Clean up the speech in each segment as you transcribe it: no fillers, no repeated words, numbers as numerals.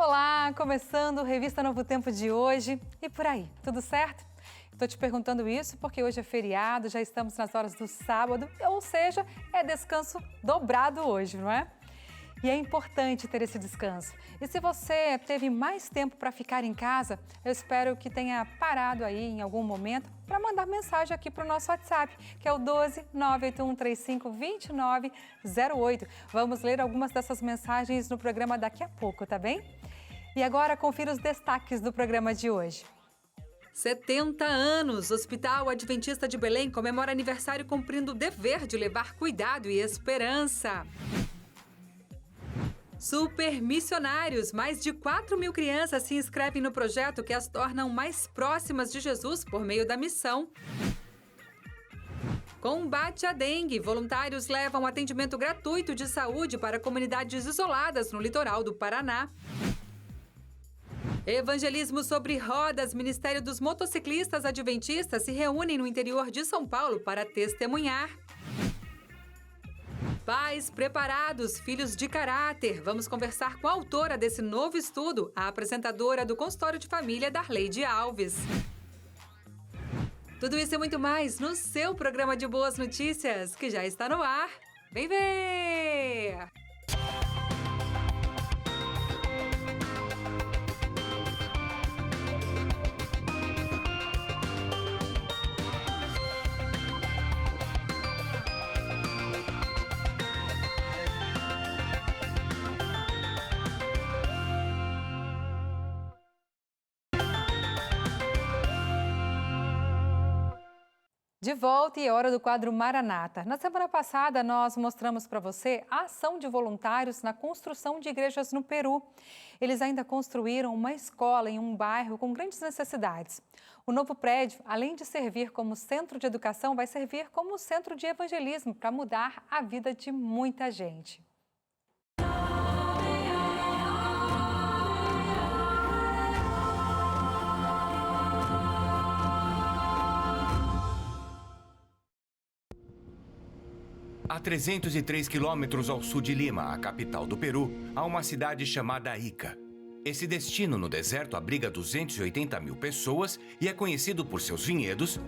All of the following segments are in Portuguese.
Olá, começando o Revista Novo Tempo de hoje. E por aí, tudo certo? Estou te perguntando isso porque hoje é feriado, já estamos nas horas do sábado, ou seja, é descanso dobrado hoje, não é? E é importante ter esse descanso. E se você teve mais tempo para ficar em casa, eu espero que tenha parado aí em algum momento para mandar mensagem aqui para o nosso WhatsApp, que é o 12 98135 2908. Vamos ler algumas dessas mensagens no programa daqui a pouco, tá bem? E agora confira os destaques do programa de hoje. 70 anos, Hospital Adventista de Belém comemora aniversário cumprindo o dever de levar cuidado e esperança. Super Missionários, mais de 4.000 crianças se inscrevem no projeto que as tornam mais próximas de Jesus por meio da missão. Combate à dengue, voluntários levam atendimento gratuito de saúde para comunidades isoladas no litoral do Paraná. Evangelismo sobre rodas, Ministério dos Motociclistas Adventistas se reúnem no interior de São Paulo para testemunhar. Pais preparados, filhos de caráter. Vamos conversar com a autora desse novo estudo, a apresentadora do consultório de família, Darleide Alves. Tudo isso e muito mais no seu programa de boas notícias, que já está no ar. Vem ver! De volta e é hora do quadro Maranata. Na semana passada, nós mostramos para você a ação de voluntários na construção de igrejas no Peru. Eles ainda construíram uma escola em um bairro com grandes necessidades. O novo prédio, além de servir como centro de educação, vai servir como centro de evangelismo para mudar a vida de muita gente. A 303 quilômetros ao sul de Lima, a capital do Peru, há uma cidade chamada Ica. Esse destino no deserto abriga 280 mil pessoas e é conhecido por seus vinhedos,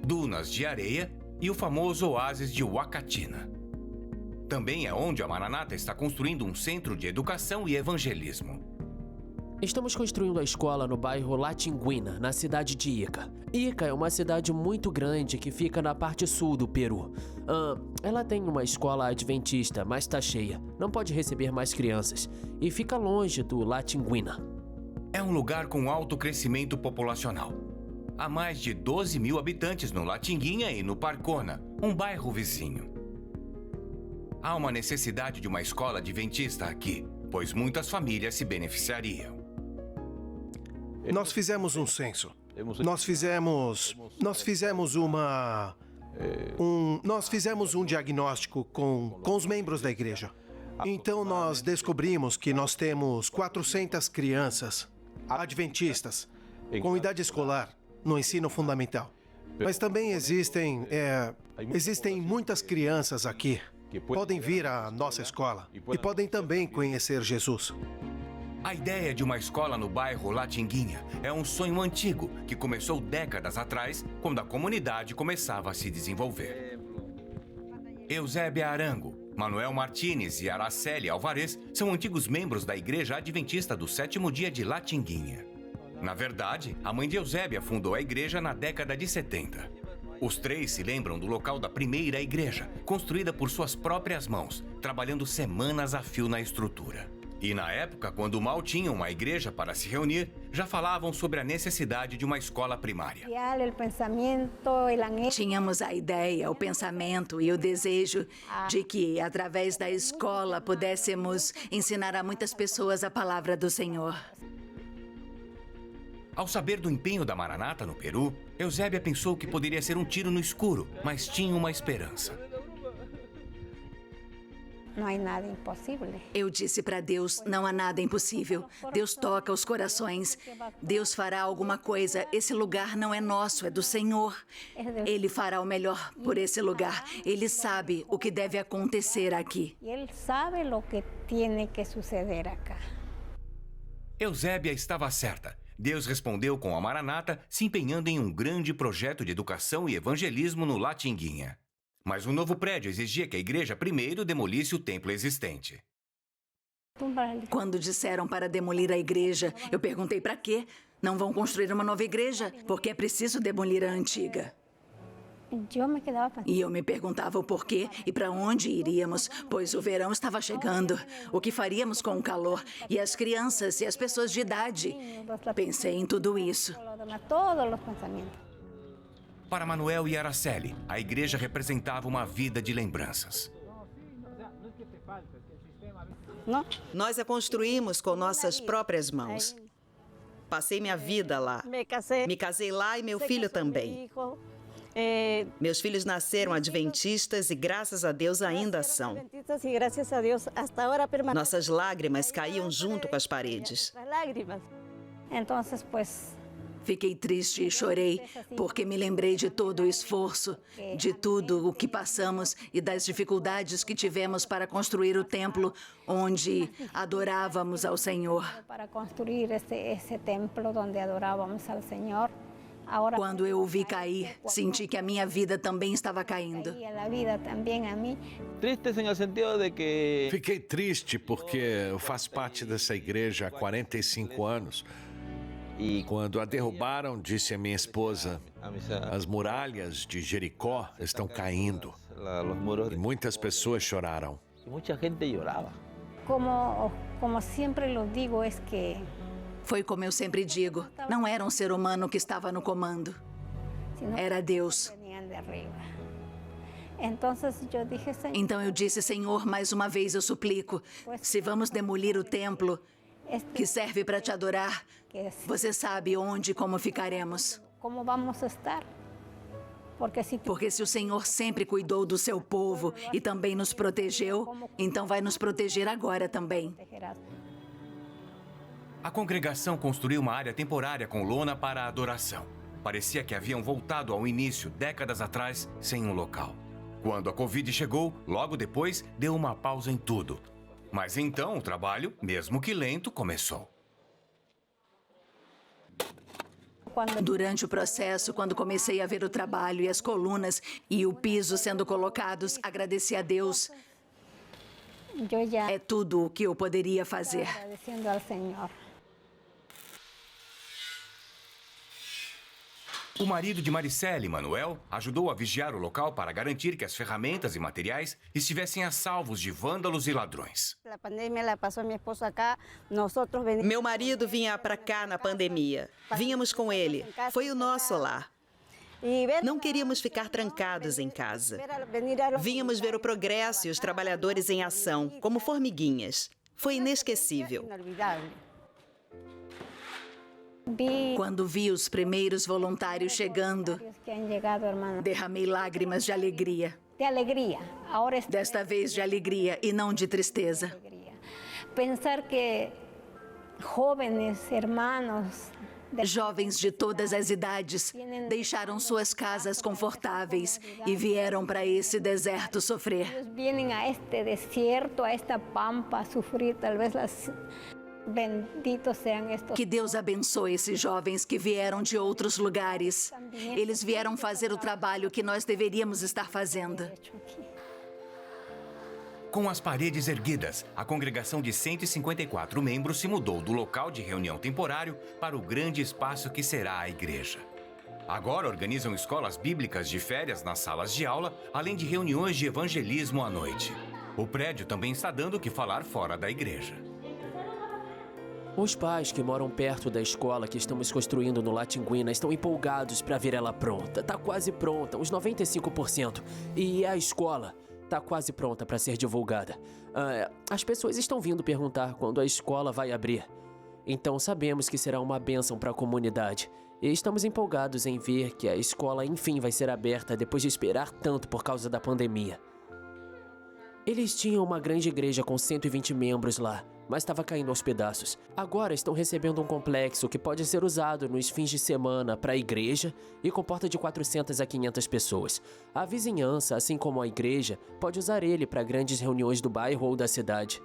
dunas de areia e o famoso oásis de Huacatina. Também é onde a Maranata está construindo um centro de educação e evangelismo. Estamos construindo a escola no bairro Latinguina, na cidade de Ica. Ica é uma cidade muito grande que fica na parte sul do Peru. Ela tem uma escola adventista, mas está cheia. Não pode receber mais crianças. E fica longe do Latinguina. É um lugar com alto crescimento populacional. Há mais de 12 mil habitantes no Latinguinha e no Parcona, um bairro vizinho. Há uma necessidade de uma escola adventista aqui, pois muitas famílias se beneficiariam. Nós fizemos um censo. Nós fizemos um diagnóstico com os membros da igreja. Então nós descobrimos que nós temos 400 crianças adventistas com idade escolar no ensino fundamental. Mas também existem muitas crianças aqui que podem vir à nossa escola e podem também conhecer Jesus. A ideia de uma escola no bairro Latinguinha é um sonho antigo que começou décadas atrás, quando a comunidade começava a se desenvolver. Eusébia Arango, Manuel Martínez e Araceli Alvarez são antigos membros da Igreja Adventista do Sétimo Dia de Latinguinha. Na verdade, a mãe de Eusébia fundou a igreja na década de 70. Os três se lembram do local da primeira igreja, construída por suas próprias mãos, trabalhando semanas a fio na estrutura. E na época, quando mal tinham uma igreja para se reunir, já falavam sobre a necessidade de uma escola primária. Tínhamos a ideia, o pensamento e o desejo de que, através da escola, pudéssemos ensinar a muitas pessoas a palavra do Senhor. Ao saber do empenho da Maranata no Peru, Eusébia pensou que poderia ser um tiro no escuro, mas tinha uma esperança. Não há nada impossível. Eu disse para Deus, não há nada impossível. Deus toca os corações. Deus fará alguma coisa. Esse lugar não é nosso, é do Senhor. Ele fará o melhor por esse lugar. Ele sabe o que deve acontecer aqui. E Ele sabe o que tem que suceder aqui. Eusébia estava certa. Deus respondeu com a Maranata, se empenhando em um grande projeto de educação e evangelismo no Latinguinha. Mas o novo prédio exigia que a igreja primeiro demolisse o templo existente. Quando disseram para demolir a igreja, eu perguntei para quê? Não vão construir uma nova igreja? Porque é preciso demolir a antiga. E eu me perguntava o porquê e para onde iríamos, pois o verão estava chegando. O que faríamos com o calor? E as crianças e as pessoas de idade? Pensei em tudo isso. Para Manuel e Araceli, a igreja representava uma vida de lembranças. Nós a construímos com nossas próprias mãos. Passei minha vida lá. Me casei lá e meu filho também. Meus filhos nasceram adventistas e, graças a Deus, ainda são. Nossas lágrimas caíam junto com as paredes. Fiquei triste e chorei, porque me lembrei de todo o esforço, de tudo o que passamos e das dificuldades que tivemos para construir o templo onde adorávamos ao Senhor. Para construir esse templo onde adorávamos ao Senhor. Quando eu o vi cair, senti que a minha vida também estava caindo. Fiquei triste porque eu faço parte dessa igreja há 45 anos. E quando a derrubaram, disse a minha esposa, as muralhas de Jericó estão caindo. E muitas pessoas choraram. Como sempre lo digo, é que foi como eu sempre digo, não era um ser humano que estava no comando. Era Deus. Então eu disse, Senhor, mais uma vez eu suplico, se vamos demolir o templo que serve para te adorar, você sabe onde e como ficaremos. Como vamos estar? Porque se o Senhor sempre cuidou do seu povo e também nos protegeu, então vai nos proteger agora também. A congregação construiu uma área temporária com lona para a adoração. Parecia que haviam voltado ao início, décadas atrás, sem um local. Quando a Covid chegou, logo depois, deu uma pausa em tudo. Mas então o trabalho, mesmo que lento, começou. Durante o processo, quando comecei a ver o trabalho e as colunas e o piso sendo colocados, agradeci a Deus. É tudo o que eu poderia fazer. Agradecendo ao Senhor. O marido de Maricele, Manuel, ajudou a vigiar o local para garantir que as ferramentas e materiais estivessem a salvos de vândalos e ladrões. Meu marido vinha para cá na pandemia. Vínhamos com ele. Foi o nosso lar. Não queríamos ficar trancados em casa. Vínhamos ver o progresso e os trabalhadores em ação, como formiguinhas. Foi inesquecível. Quando vi os primeiros voluntários chegando, derramei lágrimas de alegria. Desta vez de alegria e não de tristeza. Pensar que jovens de todas as idades deixaram suas casas confortáveis e vieram para esse deserto sofrer. Vêm a este deserto, a esta pampa, sofrer talvez as... Benditos sejam estes. Que Deus abençoe esses jovens que vieram de outros lugares. Eles vieram fazer o trabalho que nós deveríamos estar fazendo. Com as paredes erguidas, a congregação de 154 membros se mudou do local de reunião temporário para o grande espaço que será a igreja. Agora organizam escolas bíblicas de férias nas salas de aula, além de reuniões de evangelismo à noite. O prédio também está dando o que falar fora da igreja. Os pais que moram perto da escola que estamos construindo no Latinguina estão empolgados para ver ela pronta. Tá quase pronta, uns 95%. E a escola tá quase pronta para ser divulgada. As pessoas estão vindo perguntar quando a escola vai abrir. Então sabemos que será uma bênção para a comunidade. E estamos empolgados em ver que a escola enfim vai ser aberta depois de esperar tanto por causa da pandemia. Eles tinham uma grande igreja com 120 membros lá, mas estava caindo aos pedaços. Agora estão recebendo um complexo que pode ser usado nos fins de semana para a igreja e comporta de 400 a 500 pessoas. A vizinhança, assim como a igreja, pode usar ele para grandes reuniões do bairro ou da cidade.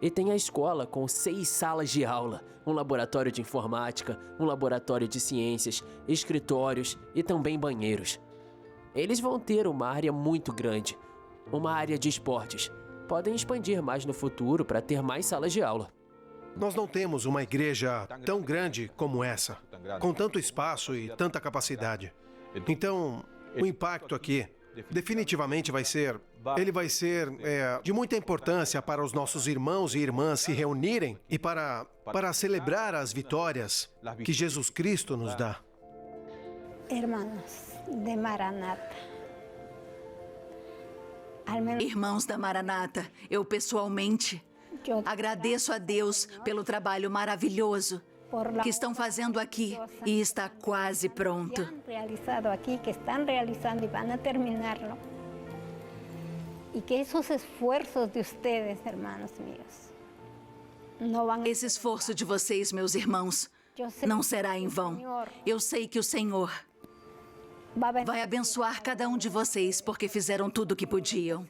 E tem a escola com 6 salas de aula, um laboratório de informática, um laboratório de ciências, escritórios e também banheiros. Eles vão ter uma área muito grande, uma área de esportes. Podem expandir mais no futuro para ter mais salas de aula. Nós não temos uma igreja tão grande como essa, com tanto espaço e tanta capacidade. Então, o impacto aqui definitivamente vai ser de muita importância para os nossos irmãos e irmãs se reunirem e para celebrar as vitórias que Jesus Cristo nos dá. Hermanos de Maranata. Irmãos da Maranata, eu pessoalmente agradeço a Deus pelo trabalho maravilhoso que estão fazendo aqui e está quase pronto. Realizado aqui, que estão realizando e vão terminá-lo. E que esses esforços de vocês, irmãos meus, esse esforço de vocês, meus irmãos, não será em vão. Eu sei que o Senhor vai abençoar cada um de vocês porque fizeram tudo o que podiam.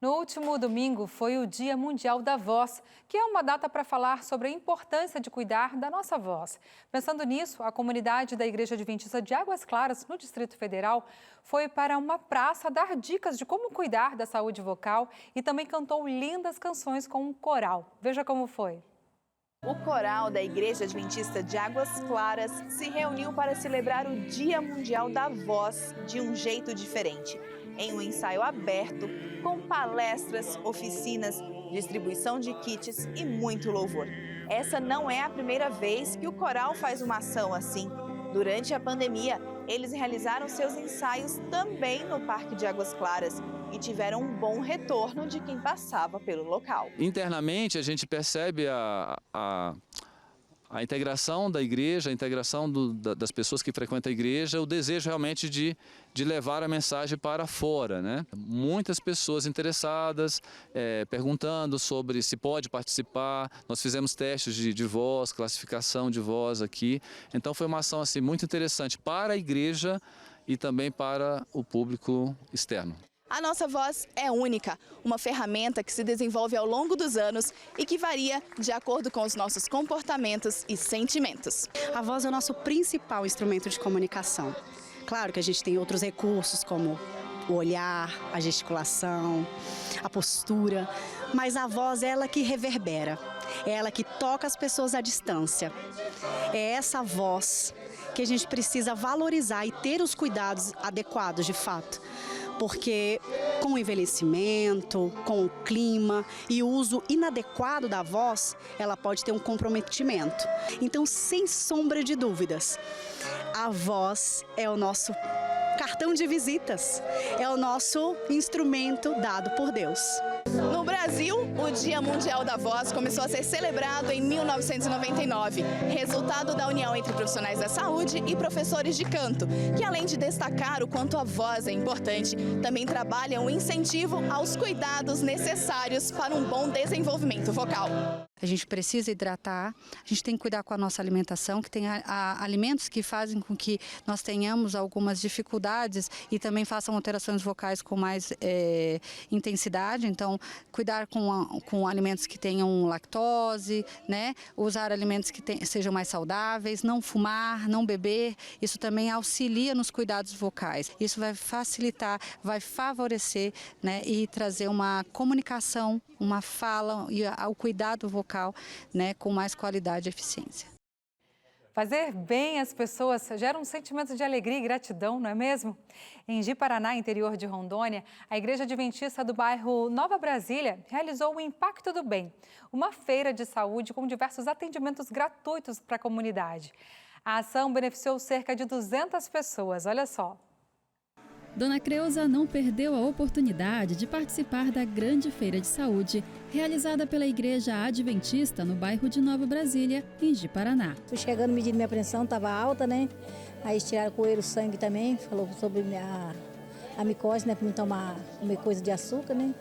No último domingo foi o Dia Mundial da Voz, que é uma data para falar sobre a importância de cuidar da nossa voz. Pensando nisso, a comunidade da Igreja Adventista de Águas Claras, no Distrito Federal, foi para uma praça dar dicas de como cuidar da saúde vocal e também cantou lindas canções com um coral. Veja como foi. O coral da Igreja Adventista de Águas Claras se reuniu para celebrar o Dia Mundial da Voz de um jeito diferente, em um ensaio aberto, com palestras, oficinas, distribuição de kits e muito louvor. Essa não é a primeira vez que o coral faz uma ação assim. Durante a pandemia, eles realizaram seus ensaios também no Parque de Águas Claras e tiveram um bom retorno de quem passava pelo local. Internamente, a gente percebe a integração da igreja, a integração das pessoas que frequentam a igreja, o desejo realmente de levar a mensagem para fora, né? Muitas pessoas interessadas, perguntando sobre se pode participar. Nós fizemos testes de voz, classificação de voz aqui. Então foi uma ação assim, muito interessante para a igreja e também para o público externo. A nossa voz é única, uma ferramenta que se desenvolve ao longo dos anos e que varia de acordo com os nossos comportamentos e sentimentos. A voz é o nosso principal instrumento de comunicação. Claro que a gente tem outros recursos como o olhar, a gesticulação, a postura, mas a voz é ela que reverbera, é ela que toca as pessoas à distância. É essa voz que a gente precisa valorizar e ter os cuidados adequados de fato. Porque com o envelhecimento, com o clima e o uso inadequado da voz, ela pode ter um comprometimento. Então, sem sombra de dúvidas, a voz é o nosso cartão de visitas, é o nosso instrumento dado por Deus. No Brasil, o Dia Mundial da Voz começou a ser celebrado em 1999, resultado da união entre profissionais da saúde e professores de canto, que além de destacar o quanto a voz é importante, também trabalham o incentivo aos cuidados necessários para um bom desenvolvimento vocal. A gente precisa hidratar, a gente tem que cuidar com a nossa alimentação, que tem alimentos que fazem com que nós tenhamos algumas dificuldades e também façam alterações vocais com mais intensidade. Então, cuidar com alimentos que tenham lactose, né? Usar alimentos que sejam mais saudáveis, não fumar, não beber. Isso também auxilia nos cuidados vocais. Isso vai facilitar, vai favorecer, né? E trazer uma comunicação, uma fala e ao cuidado vocal, né, com mais qualidade e eficiência. Fazer bem às pessoas gera um sentimento de alegria e gratidão, não é mesmo? Em Ji-Paraná, interior de Rondônia, a Igreja Adventista do bairro Nova Brasília realizou o Impacto do Bem, uma feira de saúde com diversos atendimentos gratuitos para a comunidade. A ação beneficiou cerca de 200 pessoas, olha só. Dona Creuza não perdeu a oportunidade de participar da grande feira de saúde realizada pela Igreja Adventista no bairro de Nova Brasília, em Ji-Paraná. Fui chegando, medindo minha pressão, estava alta, né? Aí eles tiraram com o sangue também, falou sobre a micose, né? Para não comer coisa de açúcar, né?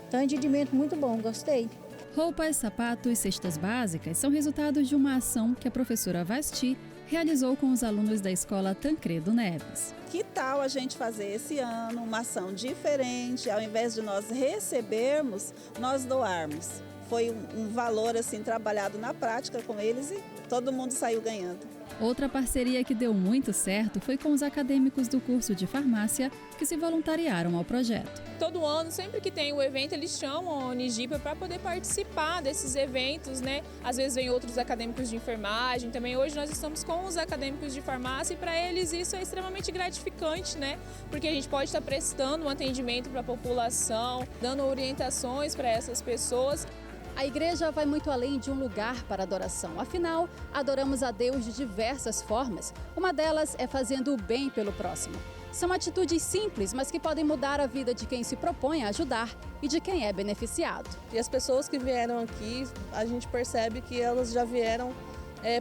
Então é um atendimento muito bom, gostei. Roupas, sapatos e cestas básicas são resultados de uma ação que a professora Vasti realizou com os alunos da escola Tancredo Neves. Que tal a gente fazer esse ano uma ação diferente, ao invés de nós recebermos, nós doarmos? Foi um valor assim trabalhado na prática com eles e todo mundo saiu ganhando. Outra parceria que deu muito certo foi com os acadêmicos do curso de farmácia que se voluntariaram ao projeto. Todo ano, sempre que tem o evento, eles chamam a Unigipa para poder participar desses eventos, né? Às vezes vem outros acadêmicos de enfermagem também. Hoje nós estamos com os acadêmicos de farmácia e para eles isso é extremamente gratificante, né? Porque a gente pode estar prestando um atendimento para a população, dando orientações para essas pessoas. A igreja vai muito além de um lugar para adoração. Afinal, adoramos a Deus de diversas formas. Uma delas é fazendo o bem pelo próximo. São atitudes simples, mas que podem mudar a vida de quem se propõe a ajudar e de quem é beneficiado. E as pessoas que vieram aqui, a gente percebe que elas já vieram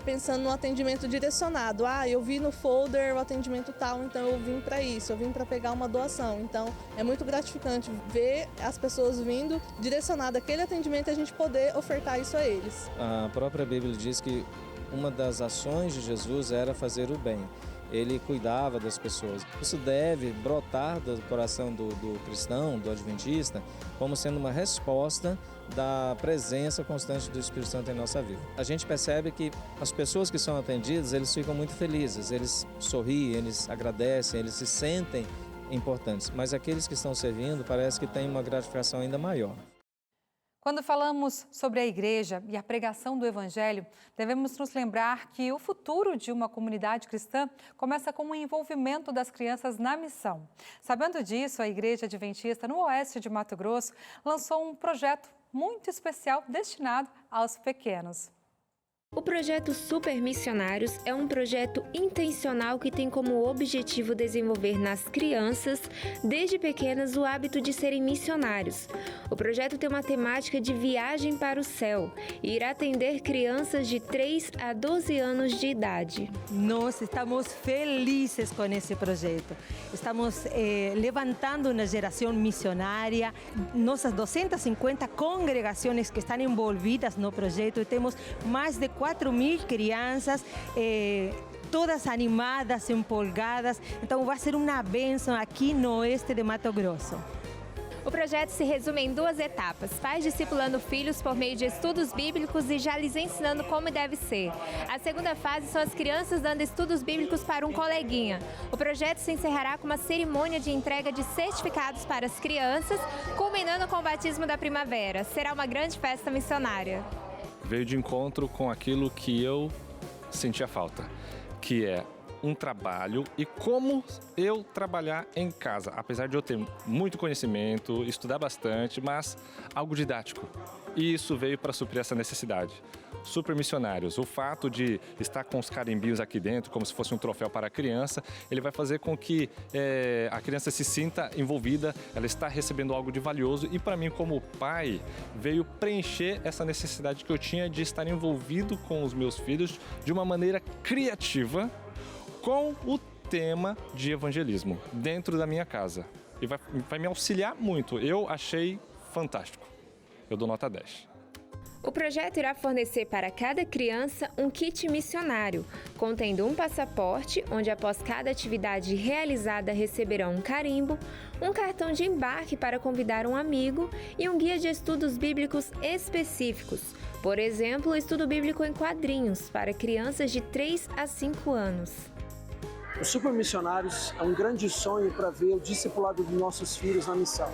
pensando no atendimento direcionado. Eu vi no folder o atendimento tal, então eu vim para isso, eu vim para pegar uma doação. Então é muito gratificante ver as pessoas vindo direcionado àquele atendimento e a gente poder ofertar isso a eles. A própria Bíblia diz que uma das ações de Jesus era fazer o bem. Ele cuidava das pessoas. Isso deve brotar do coração do cristão, do adventista, como sendo uma resposta da presença constante do Espírito Santo em nossa vida. A gente percebe que as pessoas que são atendidas, eles ficam muito felizes, eles sorriem, eles agradecem, eles se sentem importantes. Mas aqueles que estão servindo, parece que têm uma gratificação ainda maior. Quando falamos sobre a igreja e a pregação do evangelho, devemos nos lembrar que o futuro de uma comunidade cristã começa com o envolvimento das crianças na missão. Sabendo disso, a Igreja Adventista no oeste de Mato Grosso lançou um projeto muito especial destinado aos pequenos. O projeto Super Missionários é um projeto intencional que tem como objetivo desenvolver nas crianças, desde pequenas, o hábito de serem missionários. O projeto tem uma temática de viagem para o céu e irá atender crianças de 3 a 12 anos de idade. Nós estamos felizes com esse projeto. Estamos levantando uma geração missionária. Nossas 250 congregações que estão envolvidas no projeto, temos mais de 4.000 crianças, todas animadas, empolgadas. Então vai ser uma bênção aqui no oeste de Mato Grosso. O projeto se resume em 2 etapas: pais discipulando filhos por meio de estudos bíblicos e já lhes ensinando como deve ser. A segunda fase são as crianças dando estudos bíblicos para um coleguinha. O projeto se encerrará com uma cerimônia de entrega de certificados para as crianças, culminando com o batismo da primavera. Será uma grande festa missionária. Veio de encontro com aquilo que eu sentia falta, que é um trabalho e como eu trabalhar em casa. Apesar de eu ter muito conhecimento, estudar bastante, mas algo didático. E isso veio para suprir essa necessidade. Super Missionários, o fato de estar com os carimbinhos aqui dentro, como se fosse um troféu para a criança, ele vai fazer com que a criança se sinta envolvida, ela está recebendo algo de valioso e para mim como pai, veio preencher essa necessidade que eu tinha de estar envolvido com os meus filhos de uma maneira criativa com o tema de evangelismo dentro da minha casa. E vai me auxiliar muito, eu achei fantástico, eu dou nota 10. O projeto irá fornecer para cada criança um kit missionário, contendo um passaporte, onde após cada atividade realizada receberão um carimbo, um cartão de embarque para convidar um amigo e um guia de estudos bíblicos específicos. Por exemplo, o estudo bíblico em quadrinhos para crianças de 3 a 5 anos. O Super Missionários é um grande sonho para ver o discipulado dos nossos filhos na missão.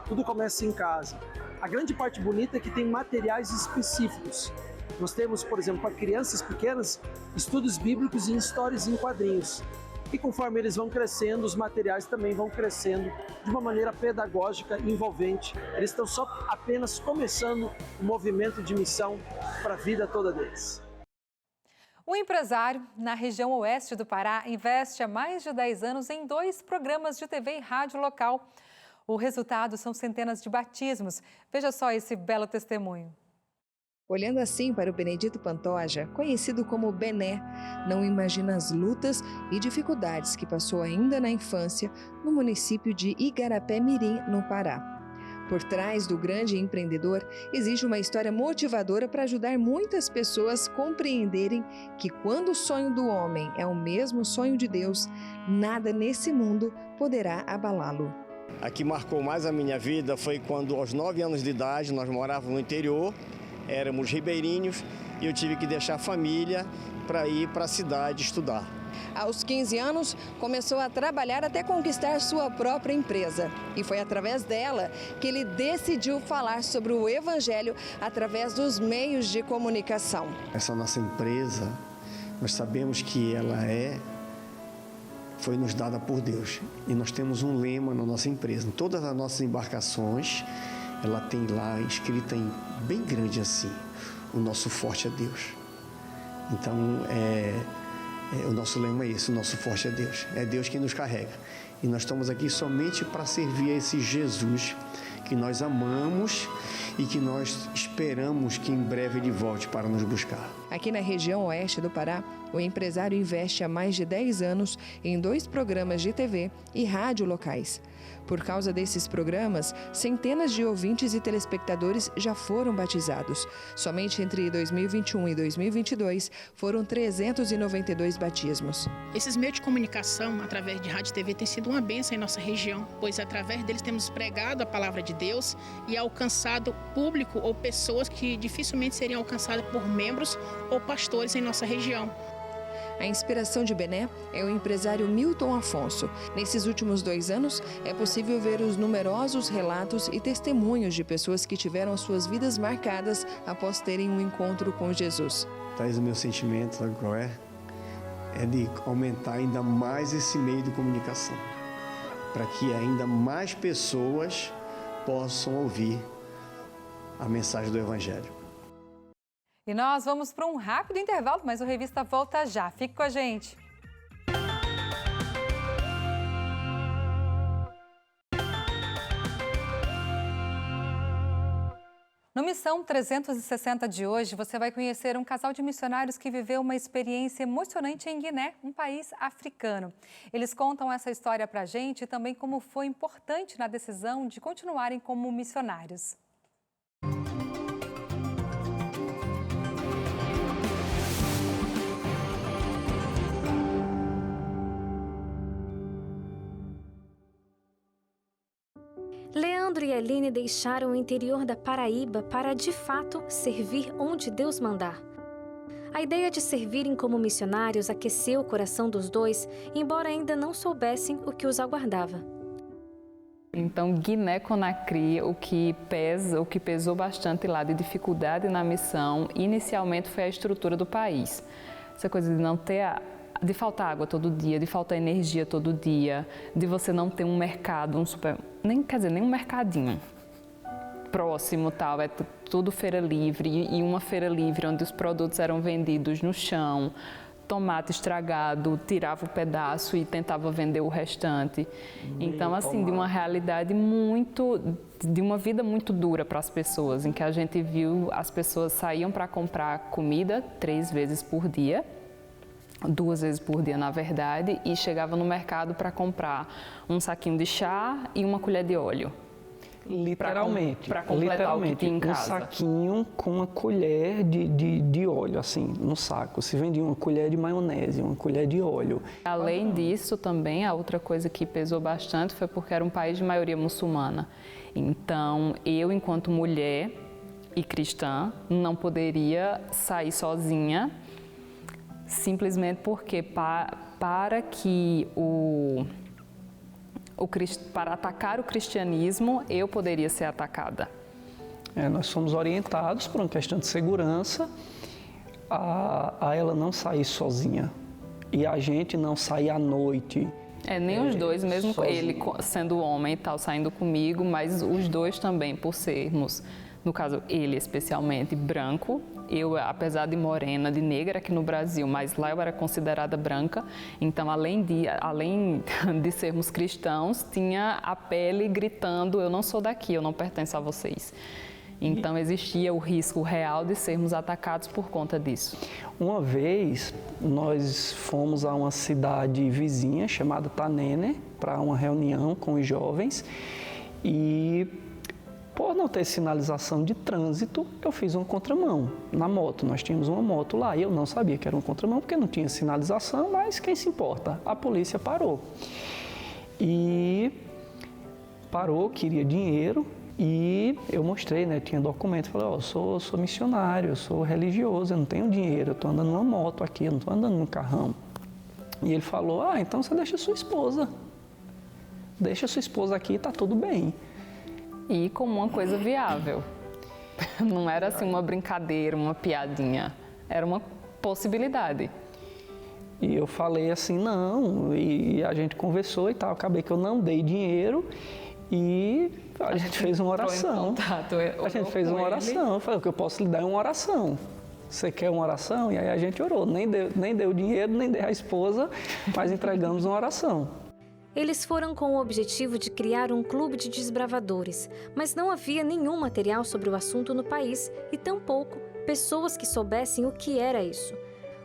Tudo começa em casa. A grande parte bonita é que tem materiais específicos. Nós temos, por exemplo, para crianças pequenas, estudos bíblicos e histórias em quadrinhos. E conforme eles vão crescendo, os materiais também vão crescendo de uma maneira pedagógica e envolvente. Eles estão só apenas começando o movimento de missão para a vida toda deles. O empresário, na região oeste do Pará, investe há mais de 10 anos em 2 programas de TV e rádio local. O resultado são centenas de batismos. Veja só esse belo testemunho. Olhando assim para o Benedito Pantoja, conhecido como Bené, não imagina as lutas e dificuldades que passou ainda na infância no município de Igarapé-Mirim, no Pará. Por trás do grande empreendedor, existe uma história motivadora para ajudar muitas pessoas a compreenderem que quando o sonho do homem é o mesmo sonho de Deus, nada nesse mundo poderá abalá-lo. A que marcou mais a minha vida foi quando, aos 9 anos de idade, nós morávamos no interior, éramos ribeirinhos e eu tive que deixar a família para ir para a cidade estudar. Aos 15 anos, começou a trabalhar até conquistar sua própria empresa. E foi através dela que ele decidiu falar sobre o Evangelho através dos meios de comunicação. Essa nossa empresa, nós sabemos que ela foi nos dada por Deus. E nós temos um lema na nossa empresa. Em todas as nossas embarcações, ela tem lá escrita em bem grande assim, o nosso forte é Deus. Então, o nosso lema é esse, o nosso forte é Deus. É Deus quem nos carrega. E nós estamos aqui somente para servir a esse Jesus que nós amamos e que nós esperamos que em breve ele volte para nos buscar. Aqui na região oeste do Pará, o empresário investe há mais de 10 anos em 2 programas de TV e rádio locais. Por causa desses programas, centenas de ouvintes e telespectadores já foram batizados. Somente entre 2021 e 2022 foram 392 batismos. Esses meios de comunicação, através de rádio e TV, têm sido uma bênção em nossa região, pois através deles temos pregado a palavra de Deus e alcançado público ou pessoas que dificilmente seriam alcançadas por membros ou pastores em nossa região. A inspiração de Bené é o empresário Milton Afonso. Nesses últimos 2 anos, é possível ver os numerosos relatos e testemunhos de pessoas que tiveram suas vidas marcadas após terem um encontro com Jesus. Traz o meu sentimento, sabe qual é? É de aumentar ainda mais esse meio de comunicação, para que ainda mais pessoas possam ouvir a mensagem do Evangelho. E nós vamos para um rápido intervalo, mas o Revista volta já. Fique com a gente. No Missão 360 de hoje, você vai conhecer um casal de missionários que viveu uma experiência emocionante em Guiné, um país africano. Eles contam essa história para a gente e também como foi importante na decisão de continuarem como missionários. Leandro e Aline deixaram o interior da Paraíba para, de fato, servir onde Deus mandar. A ideia de servirem como missionários aqueceu o coração dos dois, embora ainda não soubessem o que os aguardava. Então, Guiné-Conakry, o que pesou bastante lá de dificuldade na missão, inicialmente foi a estrutura do país. Essa coisa de não ter de faltar água todo dia, de faltar energia todo dia, de você não ter um mercado, nem um mercadinho próximo, tal, é tudo feira livre e uma feira livre onde os produtos eram vendidos no chão, tomate estragado, tirava o pedaço e tentava vender o restante. Então, assim, de uma realidade de uma vida muito dura para as pessoas, em que a gente viu as pessoas saíam para comprar comida 3 vezes por dia, 2 vezes por dia, na verdade, e chegava no mercado para comprar um saquinho de chá e uma colher de óleo. Literalmente. Para completar o que tinha em casa. Um saquinho com uma colher de óleo, assim, no saco. Se vendia uma colher de maionese, uma colher de óleo. Além disso, também, a outra coisa que pesou bastante foi porque era um país de maioria muçulmana. Então, eu, enquanto mulher e cristã, não poderia sair sozinha, simplesmente porque para atacar o cristianismo, eu poderia ser atacada. Nós fomos orientados por uma questão de segurança a ela não sair sozinha e a gente não sair à noite. Nem os dois, mesmo sozinho. Ele sendo homem e tal, saindo comigo, mas os dois também, por sermos, no caso ele especialmente, branco. Eu, apesar de morena, de negra aqui no Brasil, mas lá eu era considerada branca, então além de sermos cristãos, tinha a pele gritando, eu não sou daqui, eu não pertenço a vocês. Então existia o risco real de sermos atacados por conta disso. Uma vez nós fomos a uma cidade vizinha chamada Tanene para uma reunião com os jovens e Por não ter sinalização de trânsito, eu fiz uma contramão na moto. Nós tínhamos uma moto lá e eu não sabia que era uma contramão porque não tinha sinalização, mas quem se importa? A polícia parou. E parou, queria dinheiro e eu mostrei, né? Tinha documento, falei, eu sou missionário, eu sou religioso, eu não tenho dinheiro, eu estou andando numa moto aqui, eu não estou andando num carrão. E ele falou, então você deixa sua esposa. Deixa sua esposa aqui, tá tudo bem. E como uma coisa viável. Não era assim uma brincadeira, uma piadinha. Era uma possibilidade. E eu falei assim, não, e a gente conversou e tal. Acabei que eu não dei dinheiro e a gente fez uma oração. A gente fez uma oração. Eu falei, o que eu posso lhe dar é uma oração. Você quer uma oração? E aí a gente orou. Nem deu dinheiro, nem deu a esposa, mas entregamos uma oração. Eles foram com o objetivo de criar um clube de desbravadores, mas não havia nenhum material sobre o assunto no país e tampouco pessoas que soubessem o que era isso.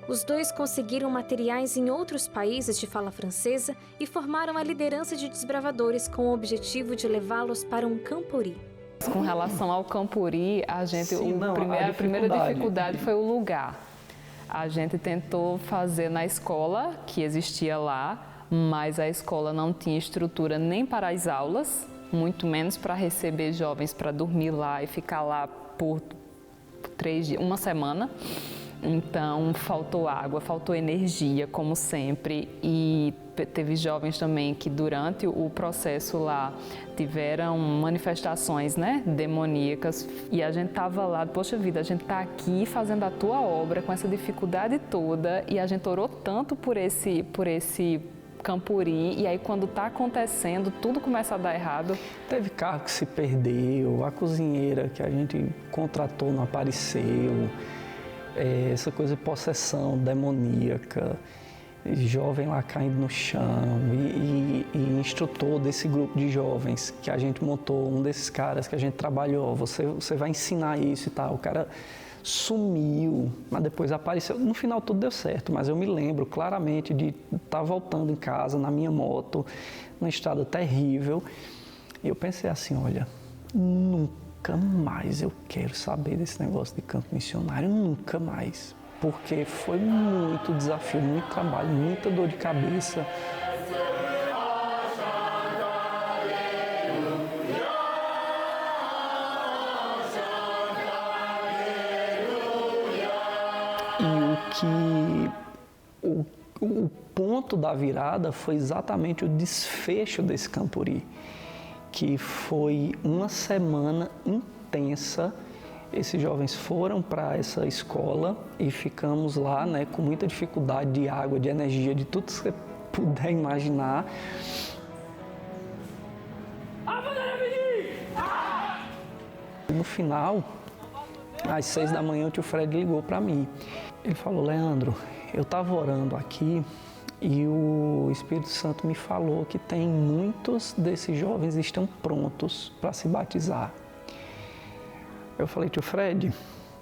Os dois conseguiram materiais em outros países de fala francesa e formaram a liderança de desbravadores com o objetivo de levá-los para um campuri. Com relação ao campuri, a primeira dificuldade foi o lugar. A gente tentou fazer na escola que existia lá, mas a escola não tinha estrutura nem para as aulas, muito menos para receber jovens para dormir lá e ficar lá por 3 dias, uma semana. Então, faltou água, faltou energia, como sempre, e teve jovens também que durante o processo lá tiveram manifestações, né, demoníacas, e a gente estava lá, poxa vida, a gente está aqui fazendo a tua obra com essa dificuldade toda, e a gente orou tanto por esse campuri, e aí quando está acontecendo, tudo começa a dar errado. Teve carro que se perdeu, a cozinheira que a gente contratou não apareceu, essa coisa de possessão demoníaca, jovem lá caindo no chão e instrutor desse grupo de jovens que a gente montou, um desses caras que a gente trabalhou, você vai ensinar isso e tal, o cara sumiu, mas depois apareceu. No final tudo deu certo, mas eu me lembro claramente de estar voltando em casa na minha moto, numa estrada terrível, e eu pensei assim, olha, nunca mais eu quero saber desse negócio de campo missionário, nunca mais, porque foi muito desafio, muito trabalho, muita dor de cabeça. O ponto da virada foi exatamente o desfecho desse campuri, que foi uma semana intensa. Esses jovens foram para essa escola e ficamos lá, né, com muita dificuldade de água, de energia, de tudo que você puder imaginar. No final, às 6 da manhã, o tio Fred ligou para mim. Ele falou, Leandro, eu estava orando aqui e o Espírito Santo me falou que muitos desses jovens estão prontos para se batizar. Eu falei, tio Fred,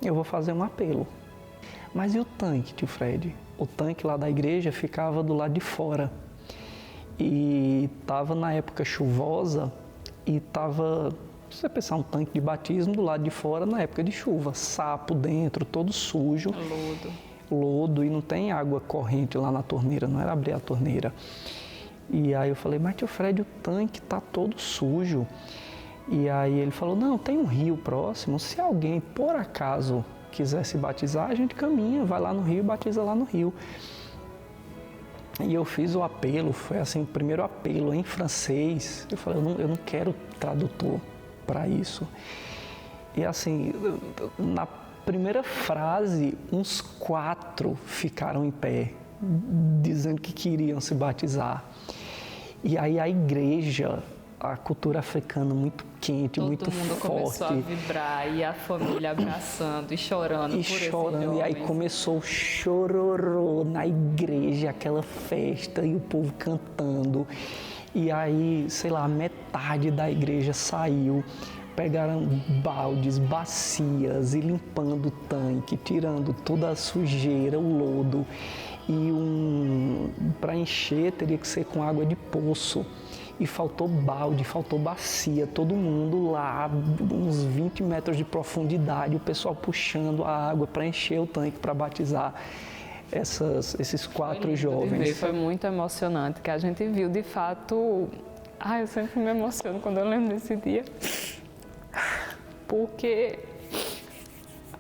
eu vou fazer um apelo. Mas e o tanque, tio Fred? O tanque lá da igreja ficava do lado de fora. E estava na época chuvosa e estava, se você pensar, um tanque de batismo do lado de fora na época de chuva. Sapo dentro, todo sujo. Lodo, e não tem água corrente lá na torneira, não era abrir a torneira. E aí eu falei, mas tio Fred, o tanque está todo sujo. E aí ele falou, não, tem um rio próximo, se alguém por acaso quiser se batizar, a gente caminha, vai lá no rio e batiza lá no rio. E eu fiz o apelo, foi assim, o primeiro apelo em francês. Eu falei, eu não quero tradutor para isso. E assim, na primeira frase, uns 4 ficaram em pé, dizendo que queriam se batizar. E aí a igreja, a cultura africana muito quente, muito forte. Todo mundo começou a vibrar, e a família abraçando e chorando por esses jovens. E aí começou o chororô na igreja, aquela festa, e o povo cantando. E aí, sei lá, metade da igreja saiu, pegaram baldes, bacias e limpando o tanque, tirando toda a sujeira, o lodo. E para encher teria que ser com água de poço. e faltou balde, faltou bacia, todo mundo lá, uns 20 metros de profundidade, o pessoal puxando a água para encher o tanque para batizar esses 4 jovens. Foi muito emocionante, que a gente viu de fato. Eu sempre me emociono quando eu lembro desse dia, porque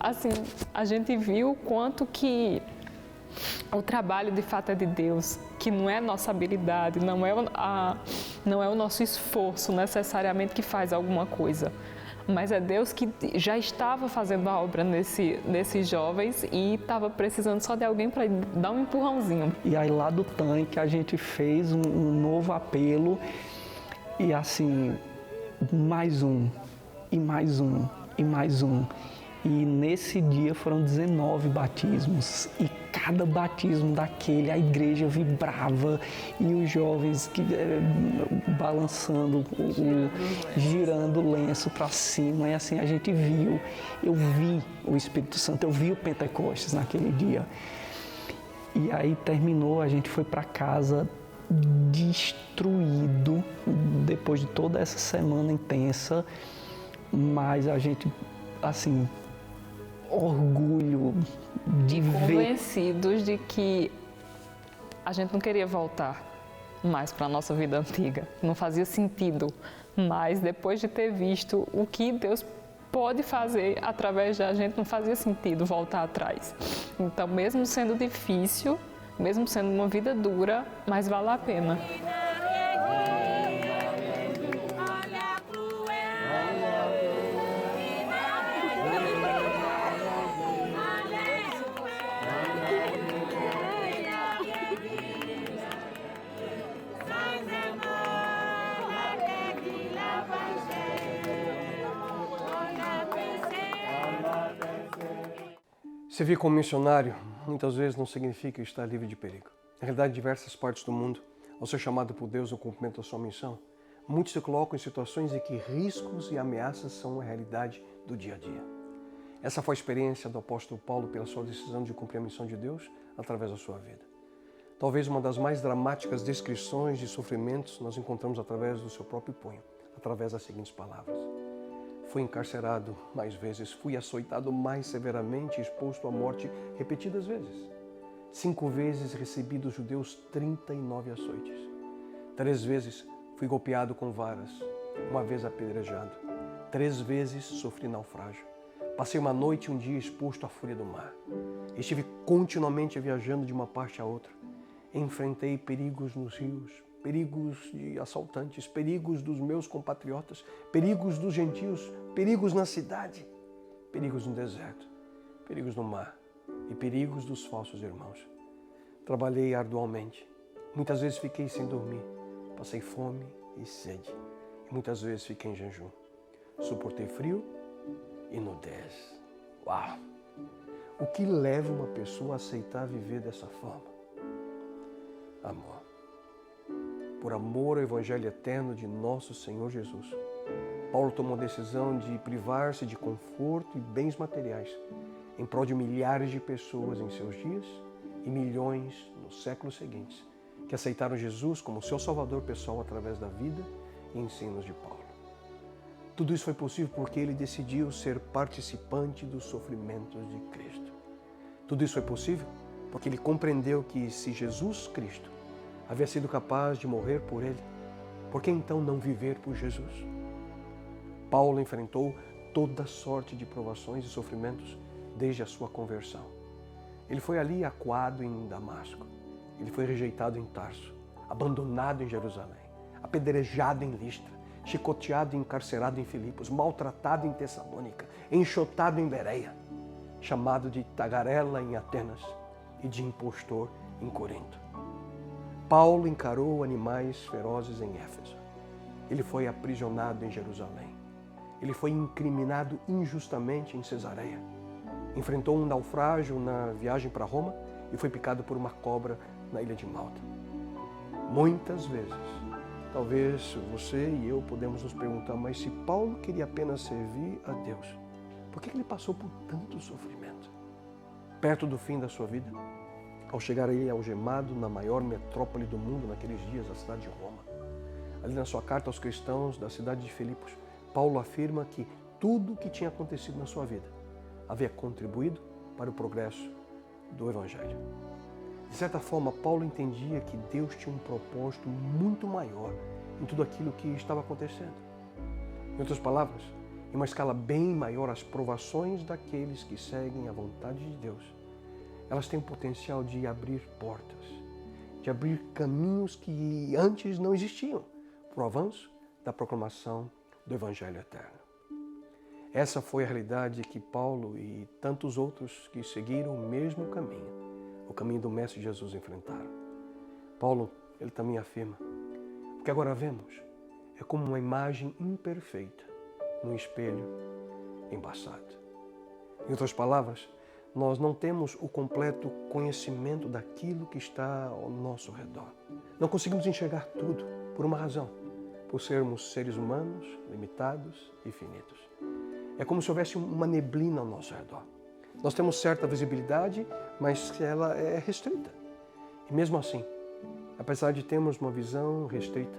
assim, a gente viu o quanto que o trabalho de fato é de Deus, que não é nossa habilidade, não é o nosso esforço necessariamente que faz alguma coisa, mas é Deus que já estava fazendo a obra nesses jovens e estava precisando só de alguém para dar um empurrãozinho. E aí lá do tanque a gente fez um novo apelo e assim, mais um, e mais um, e mais um. E nesse dia foram 19 batismos e cada batismo daquele a igreja vibrava e os jovens balançando, girando o lenço para cima. E assim a gente viu, eu vi o Espírito Santo, eu vi o Pentecostes naquele dia. E aí terminou, a gente foi para casa destruído depois de toda essa semana intensa, mas a gente, assim, orgulho de ver. Convencidos de que a gente não queria voltar mais para a nossa vida antiga, não fazia sentido, mas depois de ter visto o que Deus pode fazer através da gente, não fazia sentido voltar atrás. Então, mesmo sendo difícil, mesmo sendo uma vida dura, mas vale a pena. Servir como missionário muitas vezes não significa estar livre de perigo. Na realidade, em diversas partes do mundo, ao ser chamado por Deus no cumprimento da sua missão, muitos se colocam em situações em que riscos e ameaças são a realidade do dia a dia. Essa foi a experiência do apóstolo Paulo pela sua decisão de cumprir a missão de Deus através da sua vida. Talvez uma das mais dramáticas descrições de sofrimentos nós encontramos através do seu próprio punho, através das seguintes palavras: fui encarcerado mais vezes, fui açoitado mais severamente, exposto à morte repetidas vezes. 5 vezes recebi dos judeus 39 açoites. 3 vezes fui golpeado com varas, 1 vez apedrejado. 3 vezes sofri naufrágio. Passei uma noite e um dia exposto à fúria do mar. Estive continuamente viajando de uma parte a outra. Enfrentei perigos nos rios, perigos de assaltantes, perigos dos meus compatriotas, perigos dos gentios, perigos na cidade, perigos no deserto, perigos no mar e perigos dos falsos irmãos. Trabalhei arduamente, muitas vezes fiquei sem dormir, passei fome e sede e muitas vezes fiquei em jejum. Suportei frio e nudez. Uau! O que leva uma pessoa a aceitar viver dessa forma? Amor. Por amor ao Evangelho eterno de nosso Senhor Jesus, Paulo tomou a decisão de privar-se de conforto e bens materiais em prol de milhares de pessoas em seus dias e milhões nos séculos seguintes que aceitaram Jesus como seu Salvador pessoal através da vida e ensinos de Paulo. Tudo isso foi possível porque ele decidiu ser participante dos sofrimentos de Cristo. Tudo isso foi possível porque ele compreendeu que se Jesus Cristo havia sido capaz de morrer por ele, por que então não viver por Jesus? Paulo enfrentou toda sorte de provações e sofrimentos desde a sua conversão. Ele foi ali acuado em Damasco, ele foi rejeitado em Tarso, abandonado em Jerusalém, apedrejado em Listra, chicoteado e encarcerado em Filipos, maltratado em Tessalônica, enxotado em Bereia, chamado de tagarela em Atenas e de impostor em Corinto. Paulo encarou animais ferozes em Éfeso. Ele foi aprisionado em Jerusalém. Ele foi incriminado injustamente em Cesareia. Enfrentou um naufrágio na viagem para Roma e foi picado por uma cobra na ilha de Malta. Muitas vezes, talvez você e eu podemos nos perguntar, mas se Paulo queria apenas servir a Deus, por que ele passou por tanto sofrimento? Perto do fim da sua vida, ao chegar aí algemado na maior metrópole do mundo naqueles dias, a cidade de Roma, Ali na sua carta aos cristãos da cidade de Filipos, Paulo afirma que tudo o que tinha acontecido na sua vida havia contribuído para o progresso do Evangelho. De certa forma, Paulo entendia que Deus tinha um propósito muito maior em tudo aquilo que estava acontecendo. Em outras palavras, em uma escala bem maior, as provações daqueles que seguem a vontade de Deus, elas têm o potencial de abrir portas, de abrir caminhos que antes não existiam, para o avanço da proclamação do Evangelho eterno. Essa foi a realidade que Paulo e tantos outros que seguiram o mesmo caminho, o caminho do Mestre Jesus, enfrentaram. Paulo, ele também afirma: o que agora vemos é como uma imagem imperfeita num espelho embaçado. Em outras palavras, nós não temos o completo conhecimento daquilo que está ao nosso redor. Não conseguimos enxergar tudo por uma razão, por sermos seres humanos, limitados e finitos. É como se houvesse uma neblina ao nosso redor. Nós temos certa visibilidade, mas ela é restrita. E mesmo assim, apesar de termos uma visão restrita,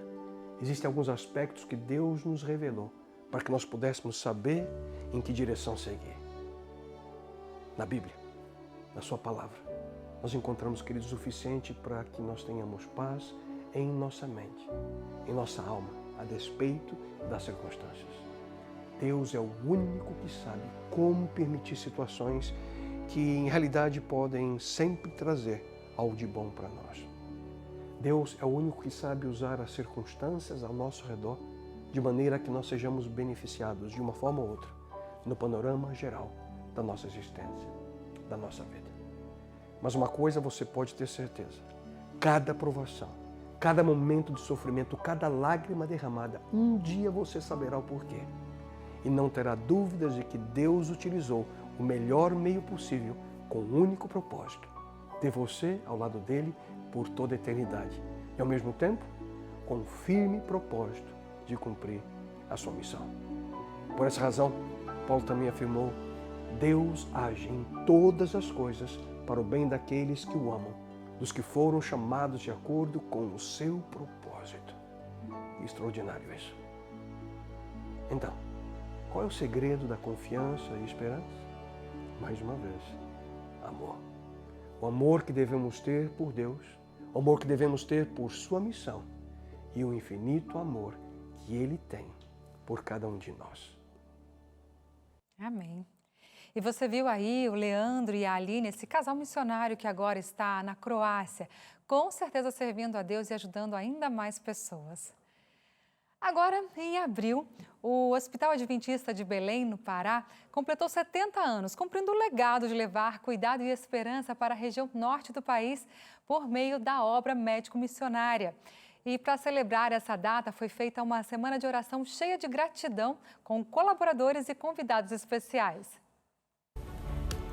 existem alguns aspectos que Deus nos revelou para que nós pudéssemos saber em que direção seguir. Na Bíblia, na sua palavra, nós encontramos, queridos, o suficiente para que nós tenhamos paz em nossa mente, em nossa alma, a despeito das circunstâncias. Deus é o único que sabe como permitir situações que, em realidade, podem sempre trazer algo de bom para nós. Deus é o único que sabe usar as circunstâncias ao nosso redor de maneira que nós sejamos beneficiados de uma forma ou outra no panorama geral da nossa existência, da nossa vida. Mas uma coisa você pode ter certeza: cada provação, cada momento de sofrimento, cada lágrima derramada, um dia você saberá o porquê. E não terá dúvidas de que Deus utilizou o melhor meio possível com o único propósito: ter você ao lado dele por toda a eternidade. E ao mesmo tempo, com o firme propósito de cumprir a sua missão. Por essa razão, Paulo também afirmou: Deus age em todas as coisas para o bem daqueles que o amam, dos que foram chamados de acordo com o seu propósito. Extraordinário isso. Então, qual é o segredo da confiança e esperança? Mais uma vez, amor. O amor que devemos ter por Deus, o amor que devemos ter por sua missão e o infinito amor que Ele tem por cada um de nós. Amém. E você viu aí o Leandro e a Aline, esse casal missionário que agora está na Croácia, com certeza servindo a Deus e ajudando ainda mais pessoas. Agora, em abril, o Hospital Adventista de Belém, no Pará, completou 70 anos, cumprindo o legado de levar cuidado e esperança para a região norte do país por meio da obra médico-missionária. E para celebrar essa data, foi feita uma semana de oração cheia de gratidão com colaboradores e convidados especiais.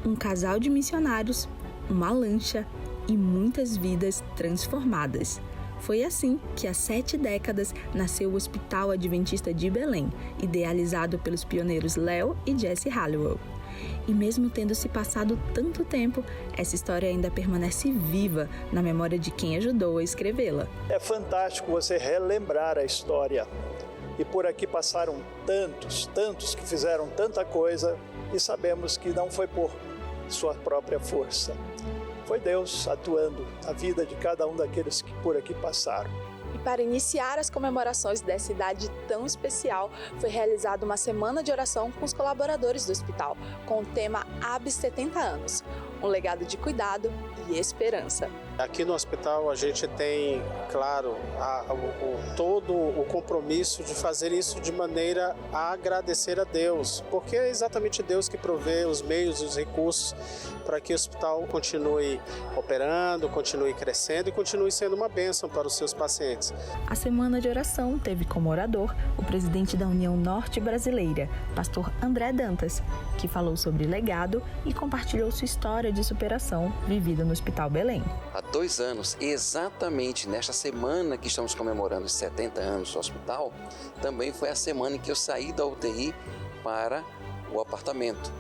Um casal de missionários, uma lancha e muitas vidas transformadas. Foi assim que há 7 décadas nasceu o Hospital Adventista de Belém, idealizado pelos pioneiros Léo e Jesse Halliwell. E mesmo tendo se passado tanto tempo, essa história ainda permanece viva na memória de quem ajudou a escrevê-la. É fantástico você relembrar a história. E por aqui passaram tantos que fizeram tanta coisa e sabemos que não foi por sua própria força. Foi Deus atuando na vida de cada um daqueles que por aqui passaram. E para iniciar as comemorações dessa idade tão especial, foi realizada uma semana de oração com os colaboradores do hospital, com o tema ABS 70 anos, um legado de cuidado e esperança. Aqui no hospital a gente tem, claro, todo o compromisso de fazer isso de maneira a agradecer a Deus, porque é exatamente Deus que provê os meios e os recursos para que o hospital continue operando, continue crescendo e continue sendo uma bênção para os seus pacientes. A semana de oração teve como orador o presidente da União Norte Brasileira, pastor André Dantas, que falou sobre legado e compartilhou sua história de superação vivida no Hospital Belém. Há 2 anos, exatamente nesta semana que estamos comemorando os 70 anos do hospital, também foi a semana em que eu saí da UTI para o apartamento.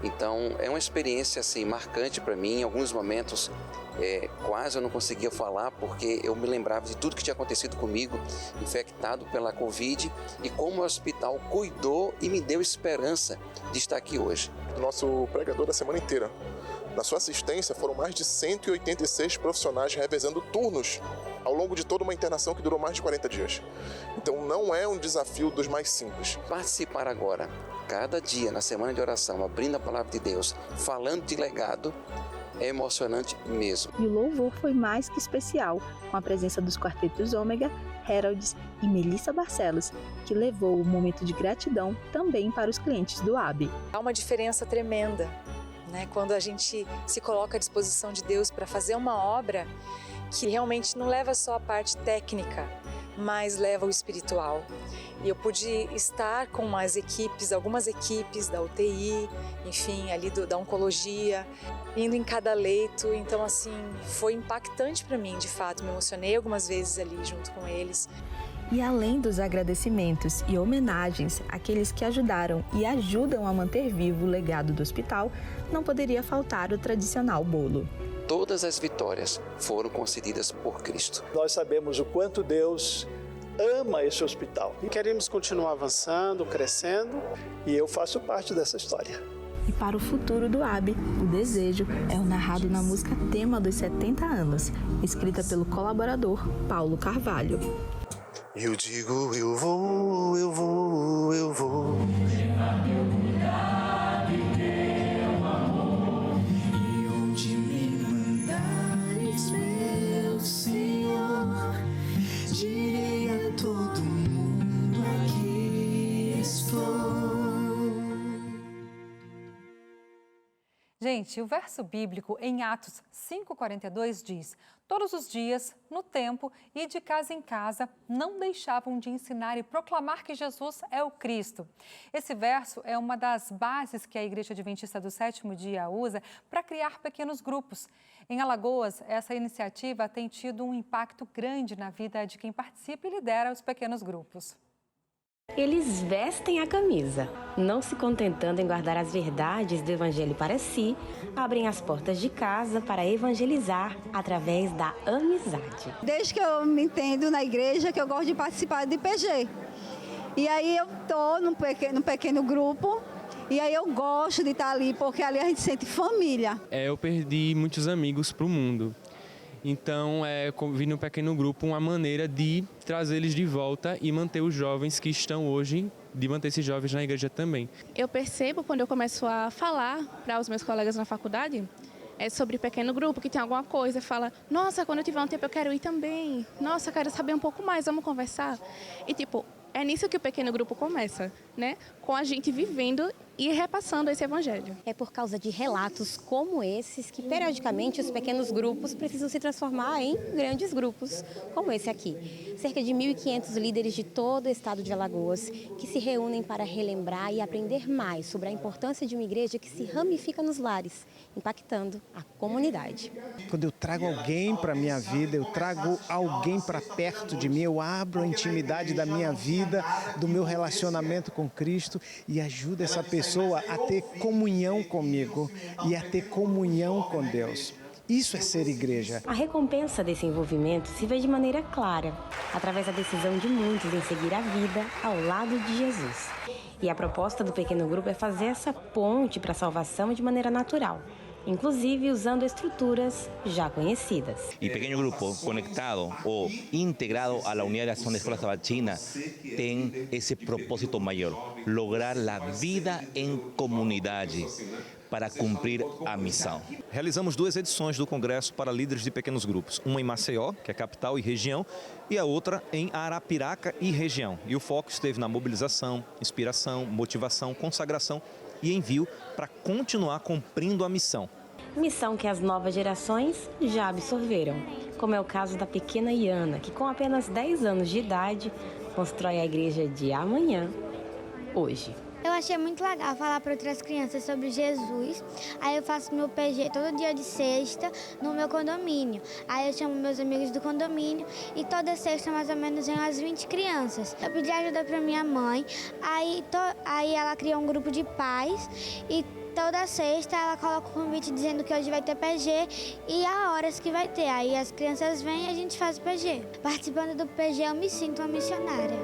Então é uma experiência assim marcante para mim. Em alguns momentos quase eu não conseguia falar porque eu me lembrava de tudo que tinha acontecido comigo, infectado pela Covid, e como o hospital cuidou e me deu esperança de estar aqui hoje. O nosso pregador da semana inteira. Na sua assistência foram mais de 186 profissionais revezando turnos ao longo de toda uma internação que durou mais de 40 dias. Então não é um desafio dos mais simples. Participar agora, cada dia na semana de oração, abrindo a palavra de Deus, falando de legado, é emocionante mesmo. E o louvor foi mais que especial, com a presença dos quartetos Ômega, Heralds e Melissa Barcelos, que levou o momento de gratidão também para os clientes do AB. Há uma diferença tremenda, né? Quando a gente se coloca à disposição de Deus para fazer uma obra que realmente não leva só a parte técnica, mas leva o espiritual. E eu pude estar com as equipes, algumas equipes da UTI, enfim, ali da oncologia, indo em cada leito. Então, assim, foi impactante para mim, de fato. Me emocionei algumas vezes ali junto com eles. E além dos agradecimentos e homenagens àqueles que ajudaram e ajudam a manter vivo o legado do hospital, não poderia faltar o tradicional bolo. Todas as vitórias foram concedidas por Cristo. Nós sabemos o quanto Deus ama esse hospital. E queremos continuar avançando, crescendo. E eu faço parte dessa história. E para o futuro do AB, o desejo é o narrado na música tema dos 70 anos, escrita pelo colaborador Paulo Carvalho. Eu digo, eu vou, eu vou, eu vou. Levar meu cuidado e teu amor. E onde me mandares, meu Senhor, direi a todo mundo, aqui estou. Gente, o verso bíblico em Atos 5,42 diz: todos os dias, no templo e de casa em casa, não deixavam de ensinar e proclamar que Jesus é o Cristo. Esse verso é uma das bases que a Igreja Adventista do Sétimo Dia usa para criar pequenos grupos. Em Alagoas, essa iniciativa tem tido um impacto grande na vida de quem participa e lidera os pequenos grupos. Eles vestem a camisa, não se contentando em guardar as verdades do Evangelho para si, abrem as portas de casa para evangelizar através da amizade. Desde que eu me entendo na igreja, que eu gosto de participar de IPG. E aí eu estou num pequeno grupo, e aí eu gosto de estar ali, porque ali a gente sente família. Eu perdi muitos amigos para o mundo. Então, vi no pequeno grupo uma maneira de trazê-los de volta e manter os jovens que estão hoje, de manter esses jovens na igreja também. Eu percebo quando eu começo a falar para os meus colegas na faculdade sobre pequeno grupo, que tem alguma coisa, fala, nossa, quando eu tiver um tempo eu quero ir também, nossa, quero saber um pouco mais, vamos conversar. E é nisso que o pequeno grupo começa, né? Com a gente vivendo e repassando esse evangelho. É por causa de relatos como esses que, periodicamente, os pequenos grupos precisam se transformar em grandes grupos, como esse aqui. Cerca de 1.500 líderes de todo o estado de Alagoas que se reúnem para relembrar e aprender mais sobre a importância de uma igreja que se ramifica nos lares, impactando a comunidade. Quando eu trago alguém para a minha vida, eu trago alguém para perto de mim, eu abro a intimidade da minha vida, do meu relacionamento com Cristo e ajudo essa pessoa a ter comunhão comigo e a ter comunhão com Deus. Isso é ser igreja. A recompensa desse envolvimento se vê de maneira clara, através da decisão de muitos em seguir a vida ao lado de Jesus. E a proposta do pequeno grupo é fazer essa ponte para a salvação de maneira natural, inclusive usando estruturas já conhecidas. Y pequeño grupo conectado o integrado a la unidad de acción de escuela sabatina tem ese propósito mayor, lograr la vida em comunidade para cumprir a missão. Realizamos 2 edições do Congresso para líderes de pequenos grupos, uma em Maceió, que é capital e região, e a outra em Arapiraca e região. E o foco esteve na mobilização, inspiração, motivação, consagração e envio para continuar cumprindo a missão. Missão que as novas gerações já absorveram, como é o caso da pequena Iana, que com apenas 10 anos de idade constrói a igreja de amanhã, hoje. Eu achei muito legal falar para outras crianças sobre Jesus. Aí eu faço meu PG todo dia de sexta no meu condomínio. Aí eu chamo meus amigos do condomínio e toda sexta mais ou menos vem umas 20 crianças. Eu pedi ajuda para minha mãe, aí ela criou um grupo de pais e toda sexta ela coloca o convite dizendo que hoje vai ter PG e a horas que vai ter. Aí as crianças vêm e a gente faz o PG. Participando do PG eu me sinto uma missionária.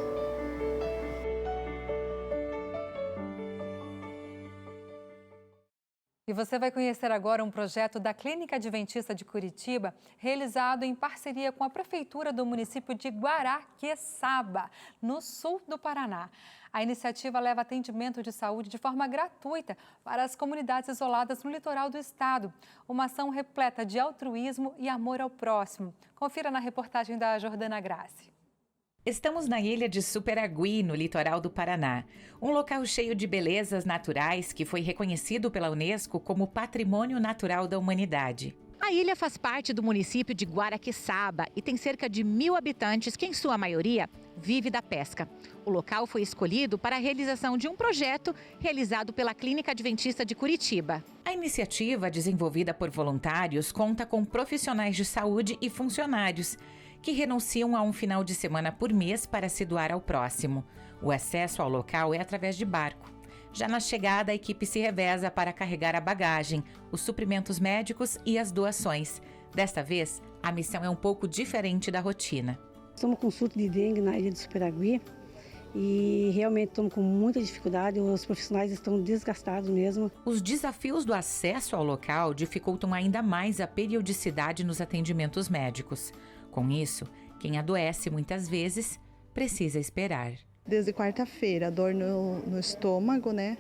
E você vai conhecer agora um projeto da Clínica Adventista de Curitiba, realizado em parceria com a Prefeitura do município de Guaraqueçaba, no sul do Paraná. A iniciativa leva atendimento de saúde de forma gratuita para as comunidades isoladas no litoral do estado. Uma ação repleta de altruísmo e amor ao próximo. Confira na reportagem da Jordana Grace. Estamos na ilha de Superagui, no litoral do Paraná, um local cheio de belezas naturais que foi reconhecido pela Unesco como Patrimônio Natural da Humanidade. A ilha faz parte do município de Guaraqueçaba e tem cerca de 1.000 habitantes, que em sua maioria vive da pesca. O local foi escolhido para a realização de um projeto realizado pela Clínica Adventista de Curitiba. A iniciativa, desenvolvida por voluntários, conta com profissionais de saúde e funcionários que renunciam a um final de semana por mês para se doar ao próximo. O acesso ao local é através de barco. Já na chegada, a equipe se reveza para carregar a bagagem, os suprimentos médicos e as doações. Desta vez, a missão é um pouco diferente da rotina. Estamos com surto de dengue na ilha de Superagui e realmente estamos com muita dificuldade, os profissionais estão desgastados mesmo. Os desafios do acesso ao local dificultam ainda mais a periodicidade nos atendimentos médicos. Com isso, quem adoece muitas vezes precisa esperar. Desde quarta-feira, dor no estômago, né?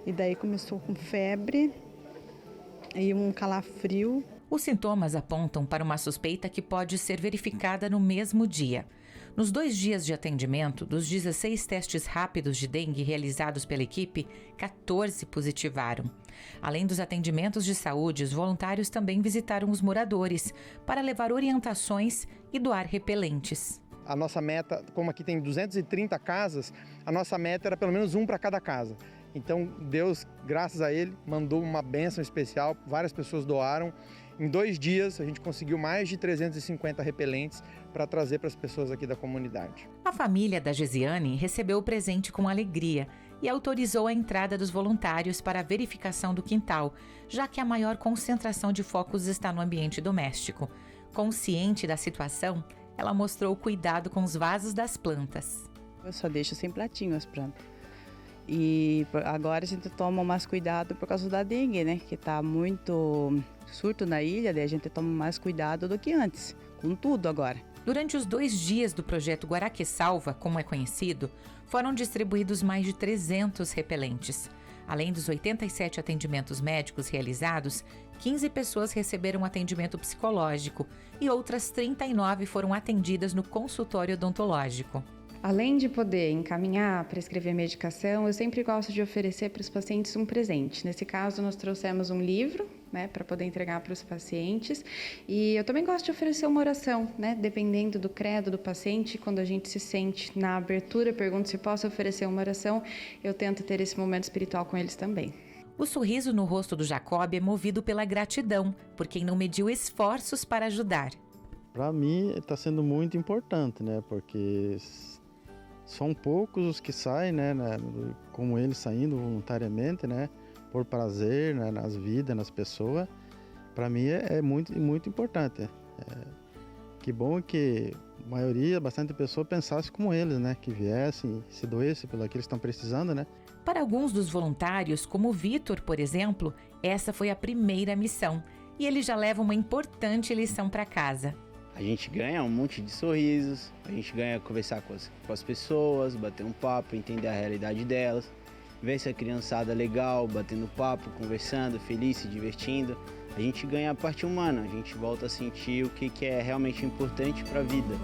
E daí começou com febre e um calafrio. Os sintomas apontam para uma suspeita que pode ser verificada no mesmo dia. Nos 2 dias de atendimento, dos 16 testes rápidos de dengue realizados pela equipe, 14 positivaram. Além dos atendimentos de saúde, os voluntários também visitaram os moradores para levar orientações e doar repelentes. A nossa meta, como aqui tem 230 casas, a nossa meta era pelo menos um para cada casa. Então Deus, graças a Ele, mandou uma bênção especial, várias pessoas doaram. Em 2 dias a gente conseguiu mais de 350 repelentes para trazer para as pessoas aqui da comunidade. A família da Gesiane recebeu o presente com alegria e autorizou a entrada dos voluntários para a verificação do quintal, já que a maior concentração de focos está no ambiente doméstico. Consciente da situação, ela mostrou cuidado com os vasos das plantas. Eu só deixo sem platinho as plantas. E agora a gente toma mais cuidado por causa da dengue, né? Que está muito surto na ilha, daí a gente toma mais cuidado do que antes, com tudo agora. Durante os 2 dias do projeto Guaraqueçaba, como é conhecido, foram distribuídos mais de 300 repelentes. Além dos 87 atendimentos médicos realizados, 15 pessoas receberam atendimento psicológico e outras 39 foram atendidas no consultório odontológico. Além de poder encaminhar, prescrever medicação, eu sempre gosto de oferecer para os pacientes um presente. Nesse caso, nós trouxemos um livro, né, para poder entregar para os pacientes. E eu também gosto de oferecer uma oração, né, dependendo do credo do paciente. Quando a gente se sente na abertura, pergunto se posso oferecer uma oração, eu tento ter esse momento espiritual com eles também. O sorriso no rosto do Jacob é movido pela gratidão, por quem não mediu esforços para ajudar. Para mim, está sendo muito importante, né, porque são poucos os que saem, né, como ele saindo voluntariamente, né, por prazer, né, nas vidas, nas pessoas. Para mim é muito, muito importante. Que bom que a maioria, bastante pessoas pensasse como eles, né, que viessem, se doessem pelo que eles estão precisando, né. Para alguns dos voluntários, como o Vitor, por exemplo, essa foi a primeira missão e ele já leva uma importante lição para casa. A gente ganha um monte de sorrisos, a gente ganha conversar com as pessoas, bater um papo, entender a realidade delas, ver essa criançada legal, batendo papo, conversando, feliz, se divertindo. A gente ganha a parte humana, a gente volta a sentir o que é realmente importante para a vida.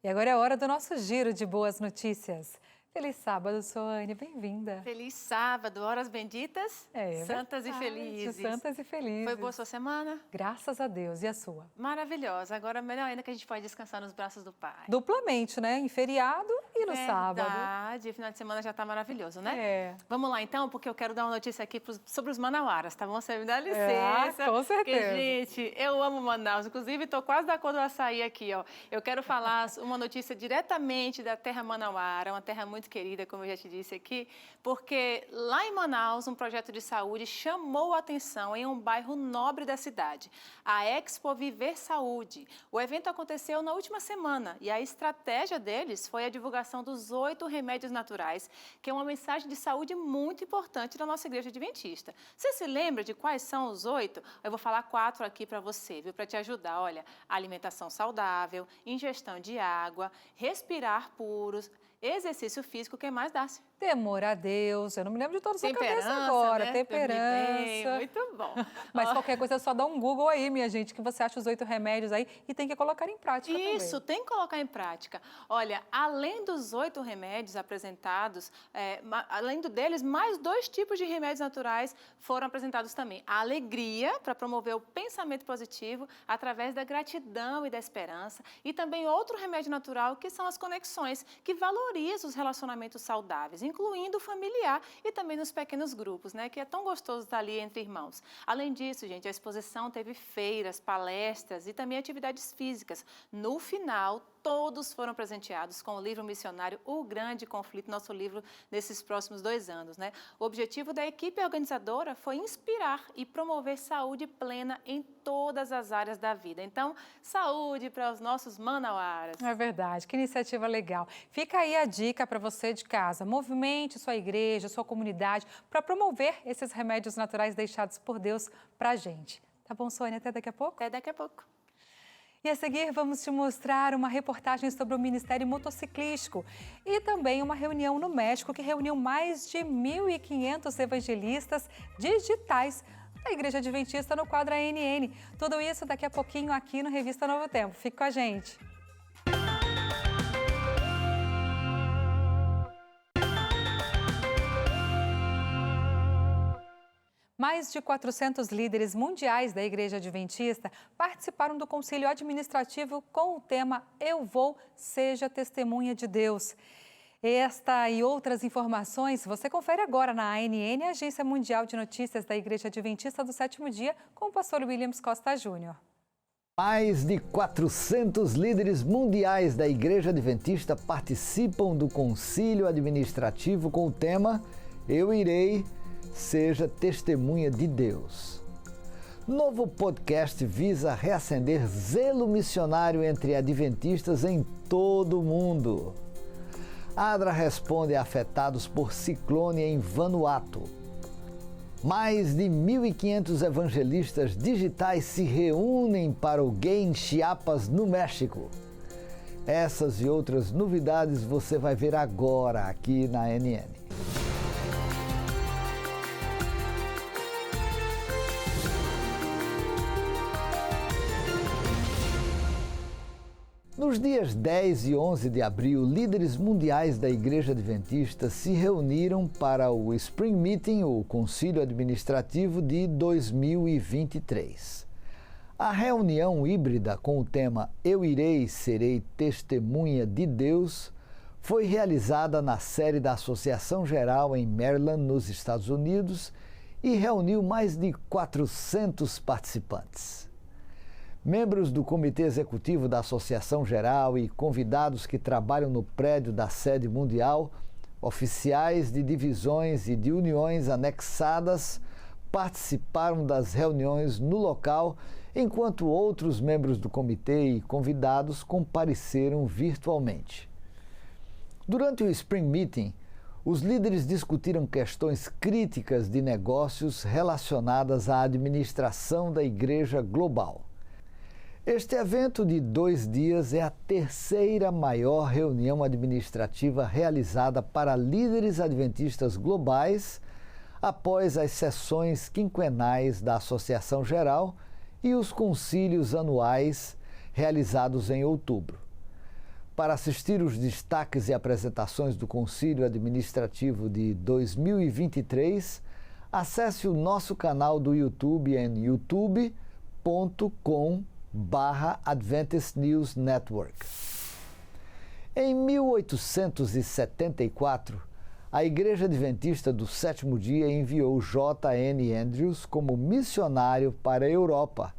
E agora é a hora do nosso giro de boas notícias. Feliz sábado, Soane, bem-vinda. Feliz sábado, horas benditas, santas verdade, e felizes. Santas e felizes. Foi boa a sua semana? Graças a Deus, e a sua? Maravilhosa, agora melhor ainda que a gente pode descansar nos braços do Pai. Duplamente, né? Em feriado E no sábado? Verdade, final de semana já está maravilhoso, né? É. Vamos lá então, porque eu quero dar uma notícia aqui sobre os manauaras, tá bom? Você me dá licença. Com certeza. Porque, gente, eu amo Manaus, inclusive estou quase da cor do açaí aqui, ó. Eu quero falar uma notícia diretamente da terra manauara, uma terra muito querida, como eu já te disse aqui, porque lá em Manaus, um projeto de saúde chamou a atenção em um bairro nobre da cidade, a Expo Viver Saúde. O evento aconteceu na última semana e a estratégia deles foi a divulgação dos 8 remédios naturais, que é uma mensagem de saúde muito importante da nossa igreja adventista. Você se lembra de quais são os 8? Eu vou falar 4 aqui para você, viu? Para te ajudar. Olha, alimentação saudável, ingestão de água, respirar puros, exercício físico, o que mais dá? Temor a Deus, eu não me lembro de todos a cabeça Temperança, agora. né? Temperança. Muito bom. Mas qualquer coisa é só dar um Google aí, minha gente, que você acha os 8 remédios aí e tem que colocar em prática também. Isso, tem que colocar em prática. Olha, além dos 8 remédios apresentados, além deles, mais 2 tipos de remédios naturais foram apresentados também. A alegria, para promover o pensamento positivo, através da gratidão e da esperança. E também outro remédio natural, que são as conexões, que valorizam os relacionamentos saudáveis, incluindo o familiar e também nos pequenos grupos, né? Que é tão gostoso estar ali entre irmãos. Além disso, gente, a exposição teve feiras, palestras e também atividades físicas. No final, todos foram presenteados com o livro missionário O Grande Conflito, nosso livro desses próximos 2 anos, né? O objetivo da equipe organizadora foi inspirar e promover saúde plena em todas as áreas da vida. Então, saúde para os nossos manauaras. É verdade, que iniciativa legal. Fica aí a dica para você de casa. Movimente sua igreja, sua comunidade para promover esses remédios naturais deixados por Deus para a gente. Tá bom, Sônia? Até daqui a pouco? Até daqui a pouco. E a seguir vamos te mostrar uma reportagem sobre o Ministério Motociclístico e também uma reunião no México que reuniu mais de 1.500 evangelistas digitais da Igreja Adventista no quadro ANN. Tudo isso daqui a pouquinho aqui no Revista Novo Tempo. Fique com a gente. Mais de 400 líderes mundiais da Igreja Adventista participaram do Concílio Administrativo com o tema Eu Vou, Seja Testemunha de Deus. Esta e outras informações você confere agora na ANN, Agência Mundial de Notícias da Igreja Adventista do Sétimo Dia, com o pastor Williams Costa Júnior. Mais de 400 líderes mundiais da Igreja Adventista participam do Concílio Administrativo com o tema Eu Irei, Seja Testemunha de Deus. Novo podcast visa reacender zelo missionário entre adventistas em todo o mundo. ADRA responde a afetados por ciclone em Vanuatu. Mais de 1.500 evangelistas digitais se reúnem para o Gay em Chiapas, no México. Essas e outras novidades você vai ver agora aqui na ANN. Nos dias 10 e 11 de abril, líderes mundiais da Igreja Adventista se reuniram para o Spring Meeting, o Concílio Administrativo de 2023. A reunião híbrida com o tema Eu Irei, Serei Testemunha de Deus foi realizada na sede da Associação Geral em Maryland, nos Estados Unidos, e reuniu mais de 400 participantes. Membros do Comitê Executivo da Associação Geral e convidados que trabalham no prédio da sede mundial, oficiais de divisões e de uniões anexadas, participaram das reuniões no local, enquanto outros membros do comitê e convidados compareceram virtualmente. Durante o Spring Meeting, os líderes discutiram questões críticas de negócios relacionadas à administração da Igreja Global. Este evento de 2 dias é a terceira maior reunião administrativa realizada para líderes adventistas globais após as sessões quinquenais da Associação Geral e os concílios anuais realizados em outubro. Para assistir os destaques e apresentações do Concílio Administrativo de 2023, acesse o nosso canal do YouTube em youtube.com/Adventist News Network. Em 1874, a Igreja Adventista do Sétimo Dia enviou J.N. Andrews como missionário para a Europa,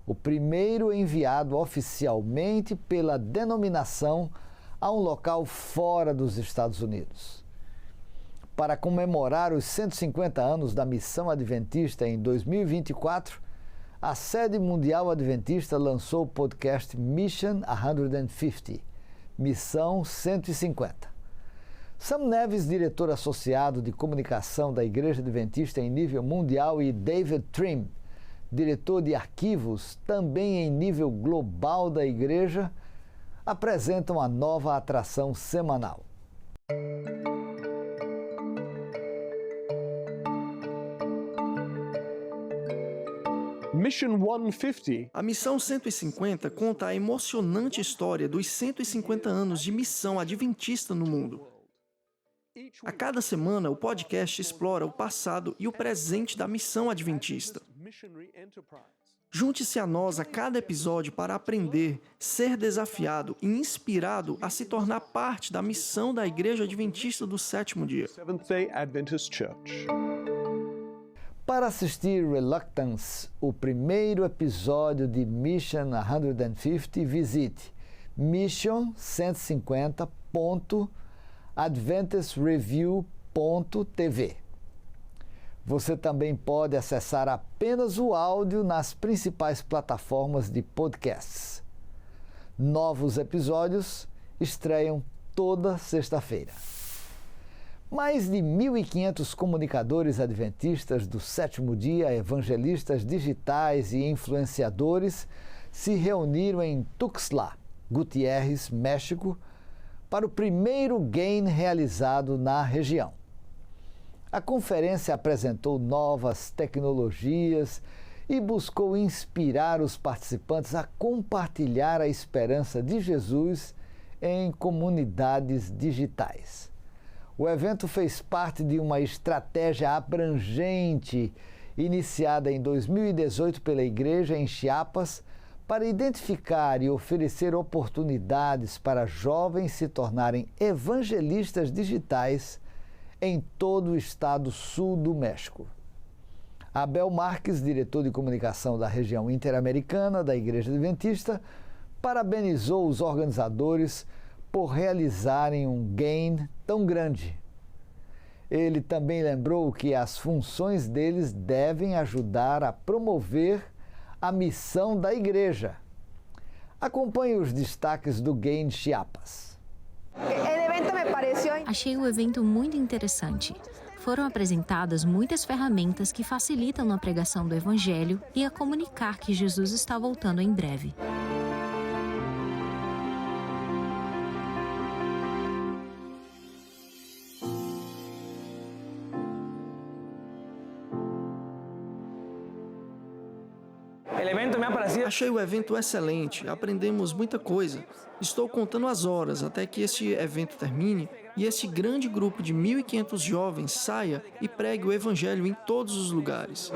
o primeiro enviado oficialmente pela denominação a um local fora dos Estados Unidos. Para comemorar os 150 anos da Missão Adventista em 2024, a Sede Mundial Adventista lançou o podcast Mission 150, Missão 150. Sam Neves, diretor associado de comunicação da Igreja Adventista em nível mundial, e David Trim, diretor de arquivos, também em nível global da Igreja, apresentam a nova atração semanal. Mission 150. A Missão 150 conta a emocionante história dos 150 anos de missão adventista no mundo. A cada semana, o podcast explora o passado e o presente da missão adventista. Junte-se a nós a cada episódio para aprender, ser desafiado e inspirado a se tornar parte da missão da Igreja Adventista do Sétimo Dia. Para assistir Reluctance, o primeiro episódio de Mission 150, visite mission150.adventistreview.tv. Você também pode acessar apenas o áudio nas principais plataformas de podcasts. Novos episódios estreiam toda sexta-feira. Mais de 1.500 comunicadores adventistas do Sétimo Dia, evangelistas digitais e influenciadores se reuniram em Tuxtla Gutiérrez, México, para o primeiro GAIN realizado na região. A conferência apresentou novas tecnologias e buscou inspirar os participantes a compartilhar a esperança de Jesus em comunidades digitais. O evento fez parte de uma estratégia abrangente iniciada em 2018 pela Igreja em Chiapas para identificar e oferecer oportunidades para jovens se tornarem evangelistas digitais em todo o estado sul do México. Abel Marques, diretor de comunicação da região interamericana da Igreja Adventista, parabenizou os organizadores por realizarem um GAIN tão grande. Ele também lembrou que as funções deles devem ajudar a promover a missão da Igreja. Acompanhe os destaques do GAIN Chiapas. Achei o evento muito interessante. Foram apresentadas muitas ferramentas que facilitam na pregação do Evangelho e a comunicar que Jesus está voltando em breve. Achei o evento excelente, aprendemos muita coisa. Estou contando as horas até que este evento termine e este grande grupo de 1.500 jovens saia e pregue o Evangelho em todos os lugares.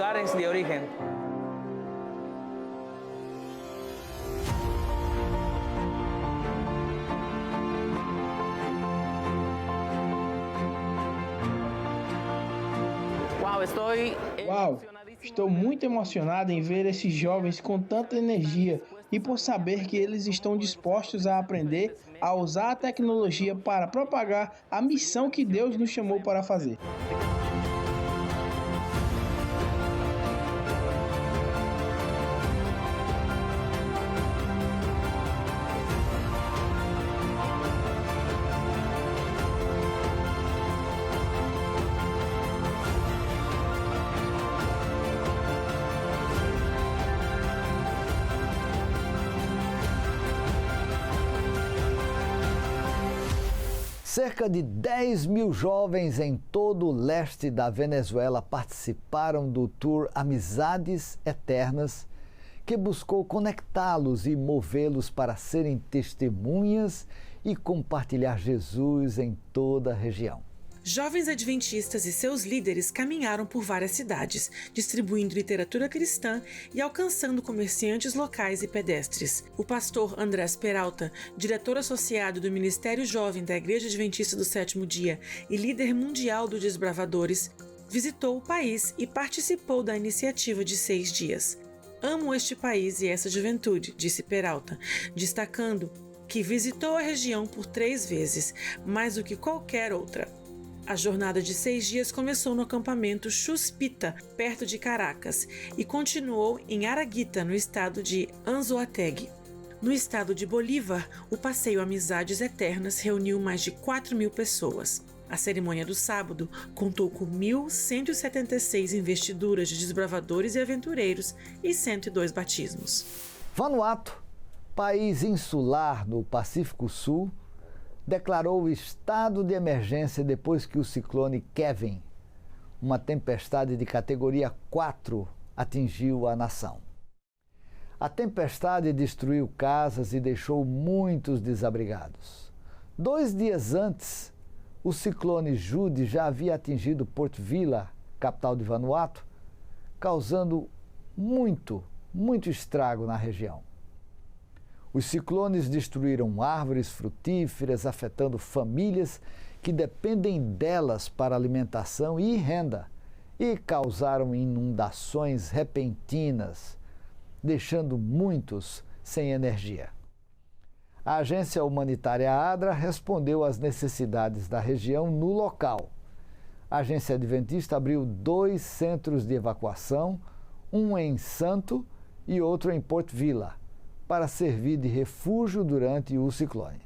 Uau! Estou muito emocionado em ver esses jovens com tanta energia e por saber que eles estão dispostos a aprender a usar a tecnologia para propagar a missão que Deus nos chamou para fazer. Cerca de 10 mil jovens em todo o leste da Venezuela participaram do tour Amizades Eternas, que buscou conectá-los e movê-los para serem testemunhas e compartilhar Jesus em toda a região. Jovens adventistas e seus líderes caminharam por várias cidades, distribuindo literatura cristã e alcançando comerciantes locais e pedestres. O pastor Andrés Peralta, diretor associado do Ministério Jovem da Igreja Adventista do Sétimo Dia e líder mundial do Desbravadores, visitou o país e participou da iniciativa de 6 dias. Amo este país e essa juventude, disse Peralta, destacando que visitou a região por 3 vezes, mais do que qualquer outra. A jornada de 6 dias começou no acampamento Chuspita, perto de Caracas, e continuou em Araguita, no estado de Anzoátegui. No estado de Bolívar, o passeio Amizades Eternas reuniu mais de 4.000 pessoas. A cerimônia do sábado contou com 1.176 investiduras de desbravadores e aventureiros e 102 batismos. Vanuatu, país insular no Pacífico Sul, declarou estado de emergência depois que o ciclone Kevin, uma tempestade de categoria 4, atingiu a nação. A tempestade destruiu casas e deixou muitos desabrigados. 2 dias antes, o ciclone Jude já havia atingido Port Vila, capital de Vanuatu, causando muito estrago na região. Os ciclones destruíram árvores frutíferas, afetando famílias que dependem delas para alimentação e renda, e causaram inundações repentinas, deixando muitos sem energia. A agência humanitária ADRA respondeu às necessidades da região no local. A agência adventista abriu 2 centros de evacuação, um em Santo e outro em Port Vila, para servir de refúgio durante o ciclone.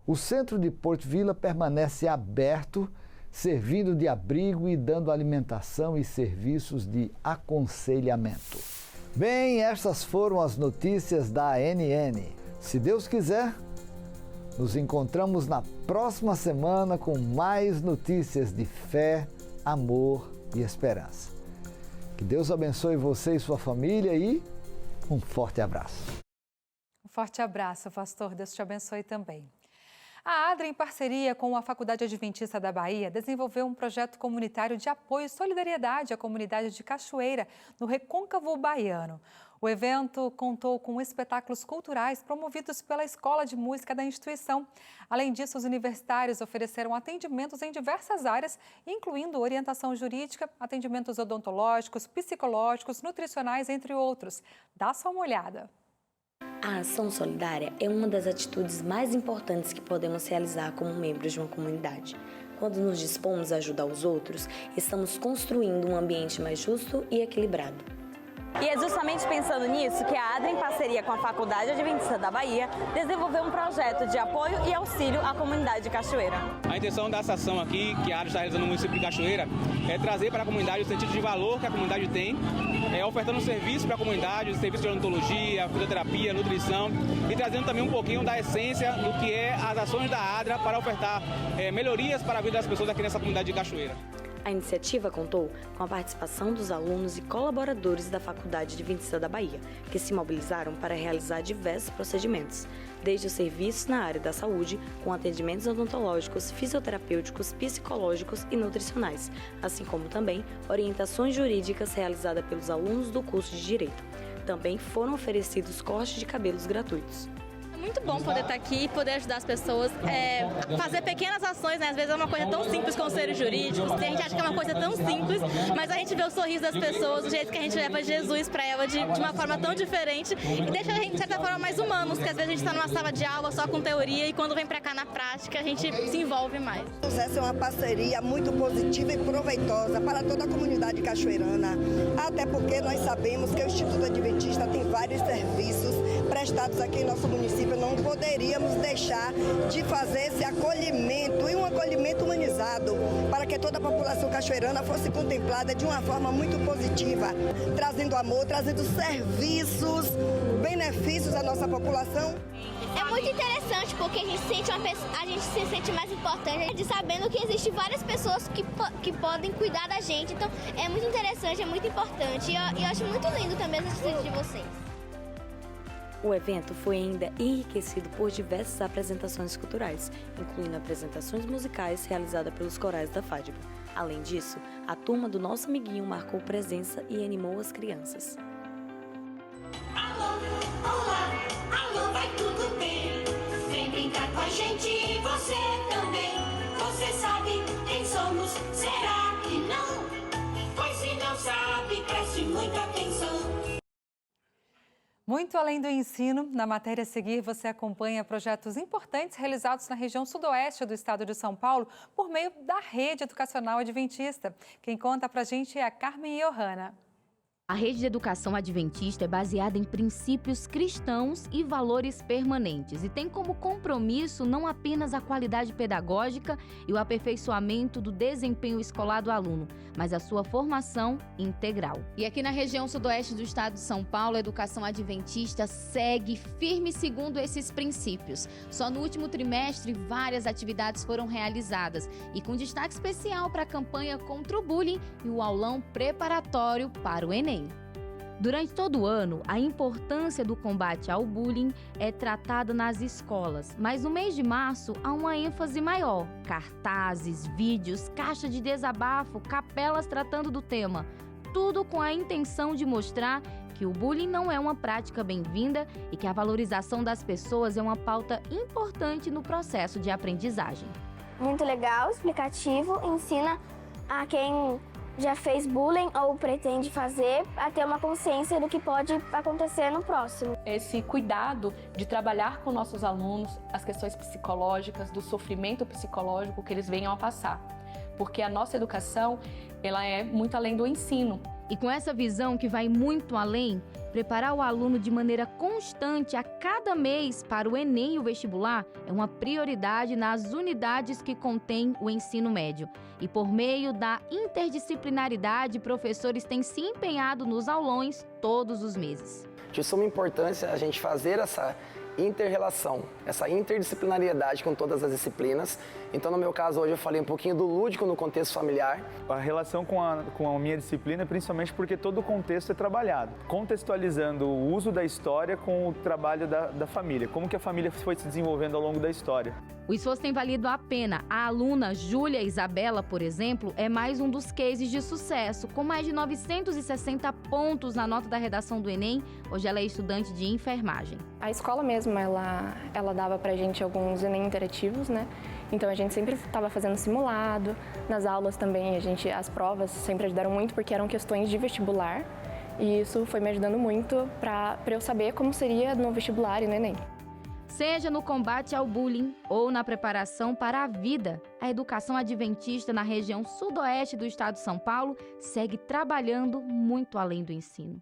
O centro de Port Vila permanece aberto, servindo de abrigo e dando alimentação e serviços de aconselhamento. Bem, estas foram as notícias da ANN. Se Deus quiser, nos encontramos na próxima semana com mais notícias de fé, amor e esperança. Que Deus abençoe você e sua família e um forte abraço. Um forte abraço, pastor. Deus te abençoe também. A ADRA, em parceria com a Faculdade Adventista da Bahia, desenvolveu um projeto comunitário de apoio e solidariedade à comunidade de Cachoeira, no Recôncavo Baiano. O evento contou com espetáculos culturais promovidos pela Escola de Música da instituição. Além disso, os universitários ofereceram atendimentos em diversas áreas, incluindo orientação jurídica, atendimentos odontológicos, psicológicos, nutricionais, entre outros. Dá só uma olhada. A ação solidária é uma das atitudes mais importantes que podemos realizar como membros de uma comunidade. Quando nos dispomos a ajudar os outros, estamos construindo um ambiente mais justo e equilibrado. E é justamente pensando nisso que a ADRA, em parceria com a Faculdade Adventista da Bahia, desenvolveu um projeto de apoio e auxílio à comunidade de Cachoeira. A intenção dessa ação aqui, que a ADRA está realizando no município de Cachoeira, é trazer para a comunidade o sentido de valor que a comunidade tem, ofertando serviços para a comunidade, serviços de odontologia, fisioterapia, nutrição, e trazendo também um pouquinho da essência do que é as ações da ADRA para ofertar melhorias para a vida das pessoas aqui nessa comunidade de Cachoeira. A iniciativa contou com a participação dos alunos e colaboradores da Faculdade Adventista da Bahia, que se mobilizaram para realizar diversos procedimentos, desde os serviços na área da saúde, com atendimentos odontológicos, fisioterapêuticos, psicológicos e nutricionais, assim como também orientações jurídicas realizadas pelos alunos do curso de Direito. Também foram oferecidos cortes de cabelos gratuitos. Muito bom poder estar aqui e poder ajudar as pessoas, fazer pequenas ações, né? Às vezes é uma coisa tão simples como ser jurídicos, a gente acha que é uma coisa tão simples, mas a gente vê o sorriso das pessoas, o jeito que a gente leva Jesus para ela de uma forma tão diferente e deixa a gente, de certa forma, mais humanos, porque às vezes a gente está numa sala de aula só com teoria e quando vem para cá na prática a gente se envolve mais. Essa é uma parceria muito positiva e proveitosa para toda a comunidade cachoeirana, até porque nós sabemos que o Instituto Adventista tem vários serviços prestados aqui em nosso município. Não poderíamos deixar de fazer esse acolhimento e um acolhimento humanizado para que toda a população cachoeirana fosse contemplada de uma forma muito positiva, trazendo amor, trazendo serviços, benefícios à nossa população. É muito interessante porque a gente se sente mais importante, sabendo que existem várias pessoas que podem cuidar da gente. Então é muito interessante, é muito importante e eu acho muito lindo também as atitudes de vocês. O evento foi ainda enriquecido por diversas apresentações culturais, incluindo apresentações musicais realizadas pelos corais da FADIBA. Além disso, a turma do Nosso Amiguinho marcou presença e animou as crianças. Alô, olá, alô, vai tudo bem? Vem brincar com a gente, você também. Você sabe quem somos? Será que não? Pois se não sabe, preste muita atenção. Muito além do ensino, na matéria a seguir você acompanha projetos importantes realizados na região sudoeste do estado de São Paulo por meio da Rede Educacional Adventista. Quem conta pra gente é a Carmen Johanna. A rede de educação adventista é baseada em princípios cristãos e valores permanentes e tem como compromisso não apenas a qualidade pedagógica e o aperfeiçoamento do desempenho escolar do aluno, mas a sua formação integral. E aqui na região sudoeste do estado de São Paulo, a educação adventista segue firme segundo esses princípios. Só no último trimestre, várias atividades foram realizadas e com destaque especial para a campanha contra o bullying e o aulão preparatório para o Enem. Durante todo o ano, a importância do combate ao bullying é tratada nas escolas, mas no mês de março há uma ênfase maior. Cartazes, vídeos, caixa de desabafo, capelas tratando do tema. Tudo com a intenção de mostrar que o bullying não é uma prática bem-vinda e que a valorização das pessoas é uma pauta importante no processo de aprendizagem. Muito legal, explicativo, ensina a quem já fez bullying ou pretende fazer, a ter uma consciência do que pode acontecer no próximo. Esse cuidado de trabalhar com nossos alunos as questões psicológicas, do sofrimento psicológico que eles venham a passar. Porque a nossa educação, ela é muito além do ensino. E com essa visão que vai muito além, preparar o aluno de maneira constante a cada mês para o Enem e o vestibular é uma prioridade nas unidades que contém o ensino médio. E por meio da interdisciplinaridade, professores têm se empenhado nos aulões todos os meses. De suma importância a gente fazer essa inter-relação, essa interdisciplinariedade com todas as disciplinas. Então, no meu caso, hoje eu falei um pouquinho do lúdico no contexto familiar. A relação com a minha disciplina, principalmente porque todo o contexto é trabalhado, contextualizando o uso da história com o trabalho da família, como que a família foi se desenvolvendo ao longo da história. O esforço tem valido a pena. A aluna Júlia Isabela, por exemplo, é mais um dos cases de sucesso. Com mais de 960 pontos na nota da redação do Enem, hoje ela é estudante de enfermagem. A escola mesmo, ela dava pra gente alguns Enem interativos, né? Então a gente sempre estava fazendo simulado. Nas aulas também, as provas sempre ajudaram muito porque eram questões de vestibular. E isso foi me ajudando muito para eu saber como seria no vestibular e no Enem. Seja no combate ao bullying ou na preparação para a vida, a educação adventista na região sudoeste do estado de São Paulo segue trabalhando muito além do ensino.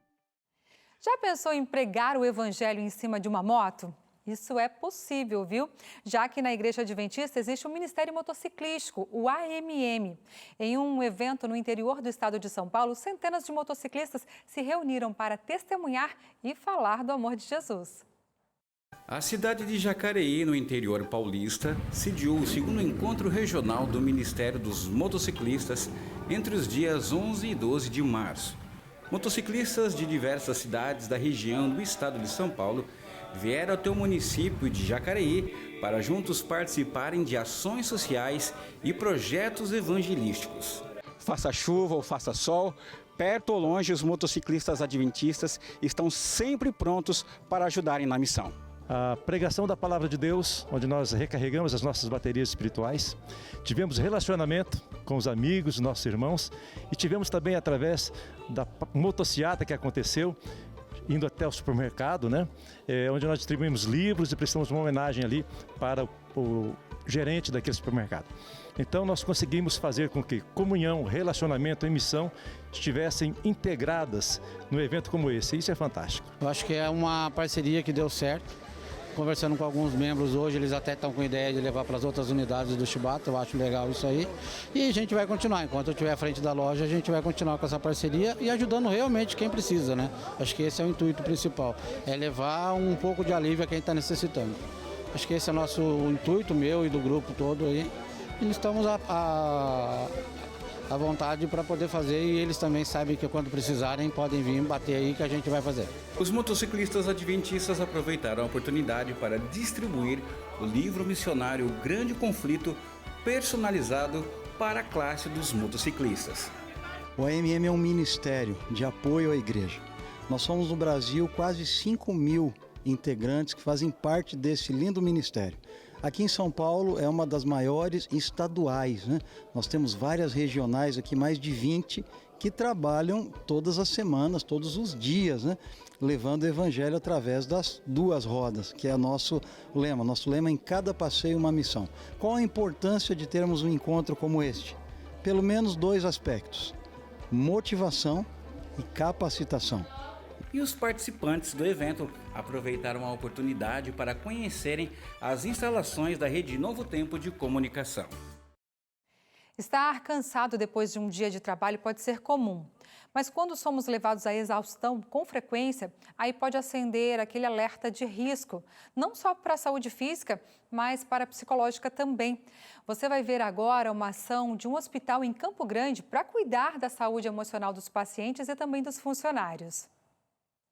Já pensou em pregar o evangelho em cima de uma moto? Isso é possível, viu? Já que na Igreja Adventista existe um Ministério Motociclístico, o AMM. Em um evento no interior do estado de São Paulo, centenas de motociclistas se reuniram para testemunhar e falar do amor de Jesus. A cidade de Jacareí, no interior paulista, sediou o segundo encontro regional do Ministério dos Motociclistas entre os dias 11 e 12 de março. Motociclistas de diversas cidades da região do estado de São Paulo vieram até o município de Jacareí para juntos participarem de ações sociais e projetos evangelísticos. Faça chuva ou faça sol, perto ou longe, os motociclistas adventistas estão sempre prontos para ajudarem na missão. A pregação da palavra de Deus, onde nós recarregamos as nossas baterias espirituais. Tivemos relacionamento com os amigos, nossos irmãos, e tivemos também através da motociata que aconteceu, indo até o supermercado, né? Onde nós distribuímos livros e prestamos uma homenagem ali para o gerente daquele supermercado. Então nós conseguimos fazer com que comunhão, relacionamento e missão estivessem integradas no evento como esse. Isso é fantástico. Eu acho que é uma parceria que deu certo. Conversando com alguns membros hoje, eles até estão com ideia de levar para as outras unidades do Chibata. Eu acho legal isso aí. E a gente vai continuar. Enquanto eu estiver à frente da loja, a gente vai continuar com essa parceria e ajudando realmente quem precisa, né? Acho que esse é o intuito principal. É levar um pouco de alívio a quem está necessitando. Acho que esse é o nosso intuito, meu e do grupo todo aí. E estamos à vontade para poder fazer e eles também sabem que quando precisarem podem vir bater aí que a gente vai fazer. Os motociclistas adventistas aproveitaram a oportunidade para distribuir o livro missionário O Grande Conflito, personalizado para a classe dos motociclistas. O AMM é um ministério de apoio à igreja. Nós somos no Brasil quase 5.000 integrantes que fazem parte desse lindo ministério. Aqui em São Paulo é uma das maiores estaduais, né? Nós temos várias regionais aqui, mais de 20, que trabalham todas as semanas, todos os dias, né? Levando o evangelho através das duas rodas, que é nosso lema. Nosso lema é em cada passeio uma missão. Qual a importância de termos um encontro como este? Pelo menos 2 aspectos: motivação e capacitação. E os participantes do evento aproveitaram a oportunidade para conhecerem as instalações da Rede Novo Tempo de Comunicação. Estar cansado depois de um dia de trabalho pode ser comum, mas quando somos levados à exaustão com frequência, aí pode acender aquele alerta de risco, não só para a saúde física, mas para a psicológica também. Você vai ver agora uma ação de um hospital em Campo Grande para cuidar da saúde emocional dos pacientes e também dos funcionários.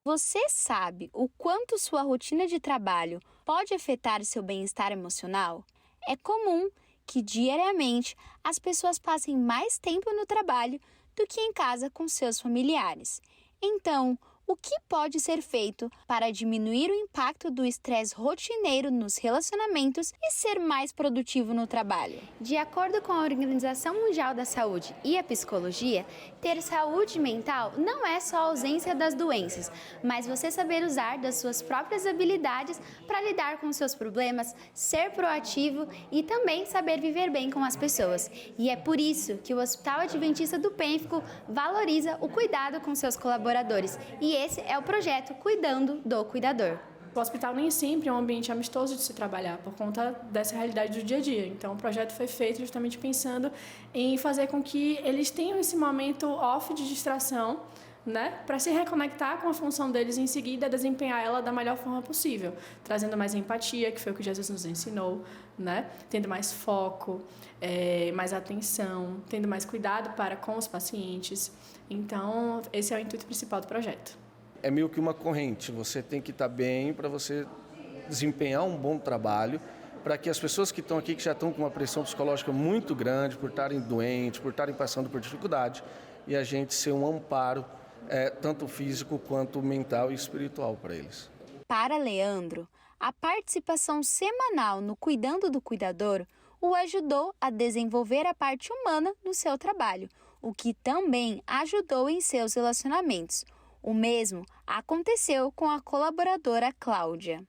Você sabe o quanto sua rotina de trabalho pode afetar seu bem-estar emocional? É comum que diariamente as pessoas passem mais tempo no trabalho do que em casa com seus familiares. Então, o que pode ser feito para diminuir o impacto do estresse rotineiro nos relacionamentos e ser mais produtivo no trabalho? De acordo com a Organização Mundial da Saúde e a psicologia, ter saúde mental não é só a ausência das doenças, mas você saber usar das suas próprias habilidades para lidar com seus problemas, ser proativo e também saber viver bem com as pessoas. E é por isso que o Hospital Adventista do Pênfico valoriza o cuidado com seus colaboradores. E esse é o projeto Cuidando do Cuidador. O hospital nem sempre é um ambiente amistoso de se trabalhar, por conta dessa realidade do dia a dia. Então, o projeto foi feito justamente pensando em fazer com que eles tenham esse momento off de distração, né, para se reconectar com a função deles e, em seguida, desempenhar ela da melhor forma possível, trazendo mais empatia, que foi o que Jesus nos ensinou, né, tendo mais foco, mais atenção, tendo mais cuidado para com os pacientes. Então, esse é o intuito principal do projeto. É meio que uma corrente, você tem que estar bem para você desempenhar um bom trabalho, para que as pessoas que estão aqui, que já estão com uma pressão psicológica muito grande, por estarem doentes, por estarem passando por dificuldade, e a gente ser um amparo, tanto físico quanto mental e espiritual para eles. Para Leandro, a participação semanal no Cuidando do Cuidador o ajudou a desenvolver a parte humana no seu trabalho, o que também ajudou em seus relacionamentos. O mesmo aconteceu com a colaboradora Cláudia.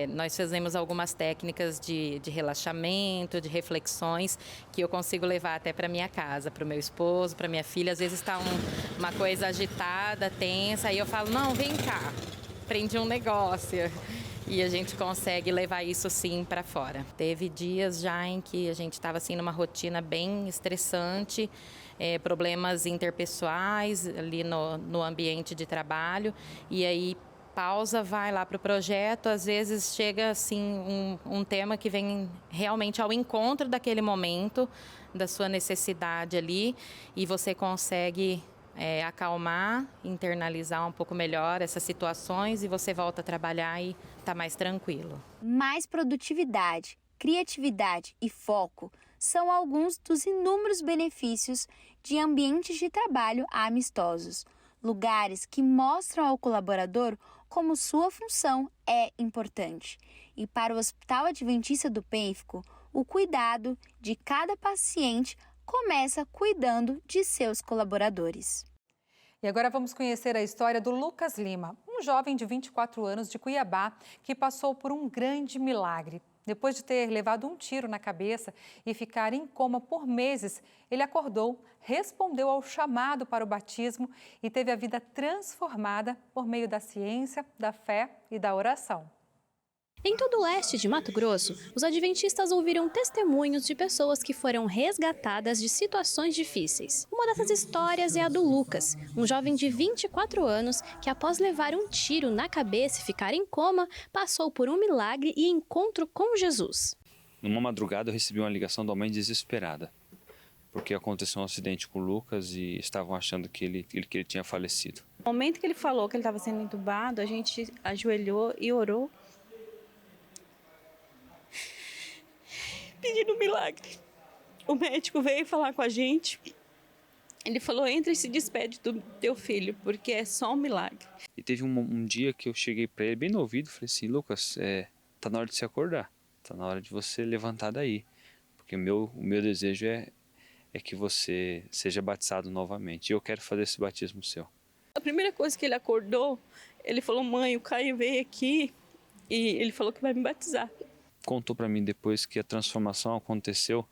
Nós fazemos algumas técnicas de relaxamento, de reflexões, que eu consigo levar até para minha casa, para o meu esposo, para minha filha. Às vezes está uma coisa agitada, tensa, aí eu falo, não, vem cá, prende um negócio. E a gente consegue levar isso sim para fora. Teve dias já em que a gente estava assim numa rotina bem estressante, problemas interpessoais ali no ambiente de trabalho, e aí pausa, vai lá para o projeto, às vezes chega assim um tema que vem realmente ao encontro daquele momento, da sua necessidade ali, e você consegue acalmar, internalizar um pouco melhor essas situações e você volta a trabalhar e está mais tranquilo. Mais produtividade, criatividade e foco são alguns dos inúmeros benefícios de ambientes de trabalho amistosos, lugares que mostram ao colaborador como sua função é importante. E para o Hospital Adventista do Pênfico, o cuidado de cada paciente começa cuidando de seus colaboradores. E agora vamos conhecer a história do Lucas Lima, um jovem de 24 anos de Cuiabá que passou por um grande milagre. Depois de ter levado um tiro na cabeça e ficar em coma por meses, ele acordou, respondeu ao chamado para o batismo e teve a vida transformada por meio da ciência, da fé e da oração. Em todo o leste de Mato Grosso, os adventistas ouviram testemunhos de pessoas que foram resgatadas de situações difíceis. Uma dessas histórias é a do Lucas, um jovem de 24 anos que, após levar um tiro na cabeça e ficar em coma, passou por um milagre e encontro com Jesus. Numa madrugada eu recebi uma ligação da mãe desesperada. porque aconteceu um acidente com o Lucas e estavam achando que ele tinha falecido. No momento que ele falou que ele estava sendo entubado, a gente ajoelhou e orou, pedindo um milagre. O médico veio falar com a gente. Ele falou, entra e se despede do teu filho, porque é só um milagre. E teve um dia que eu cheguei para ele bem no ouvido e falei assim, Lucas, tá na hora de se acordar, tá na hora de você levantar daí, porque o meu desejo é que você seja batizado novamente, e eu quero fazer esse batismo seu. A primeira coisa que ele acordou, ele falou, mãe, o Caio veio aqui e ele falou que vai me batizar. Contou para mim depois que a transformação aconteceu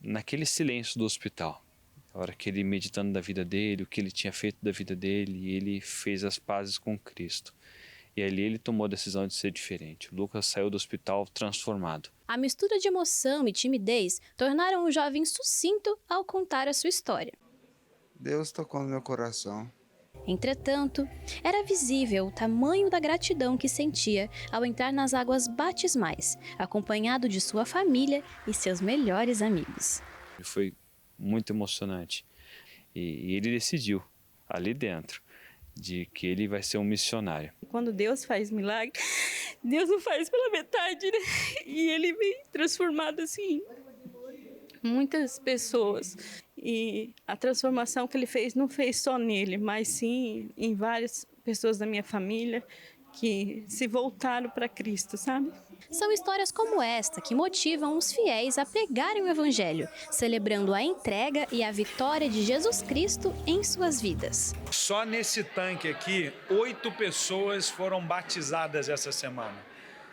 naquele silêncio do hospital. A hora que ele meditando da vida dele, o que ele tinha feito da vida dele, e ele fez as pazes com Cristo. E ali ele tomou a decisão de ser diferente. O Lucas saiu do hospital transformado. A mistura de emoção e timidez tornaram o jovem sucinto ao contar a sua história. Deus tocou no meu coração. Entretanto, era visível o tamanho da gratidão que sentia ao entrar nas águas batismais, acompanhado de sua família e seus melhores amigos. Foi muito emocionante. E ele decidiu, ali dentro, de que ele vai ser um missionário. Quando Deus faz milagre, Deus não faz pela metade, né? E ele vem transformado assim, muitas pessoas. E a transformação que ele fez não fez só nele, mas sim em várias pessoas da minha família que se voltaram para Cristo, sabe? São histórias como esta que motivam os fiéis a pregarem o Evangelho, celebrando a entrega e a vitória de Jesus Cristo em suas vidas. Só nesse tanque aqui, 8 pessoas foram batizadas essa semana.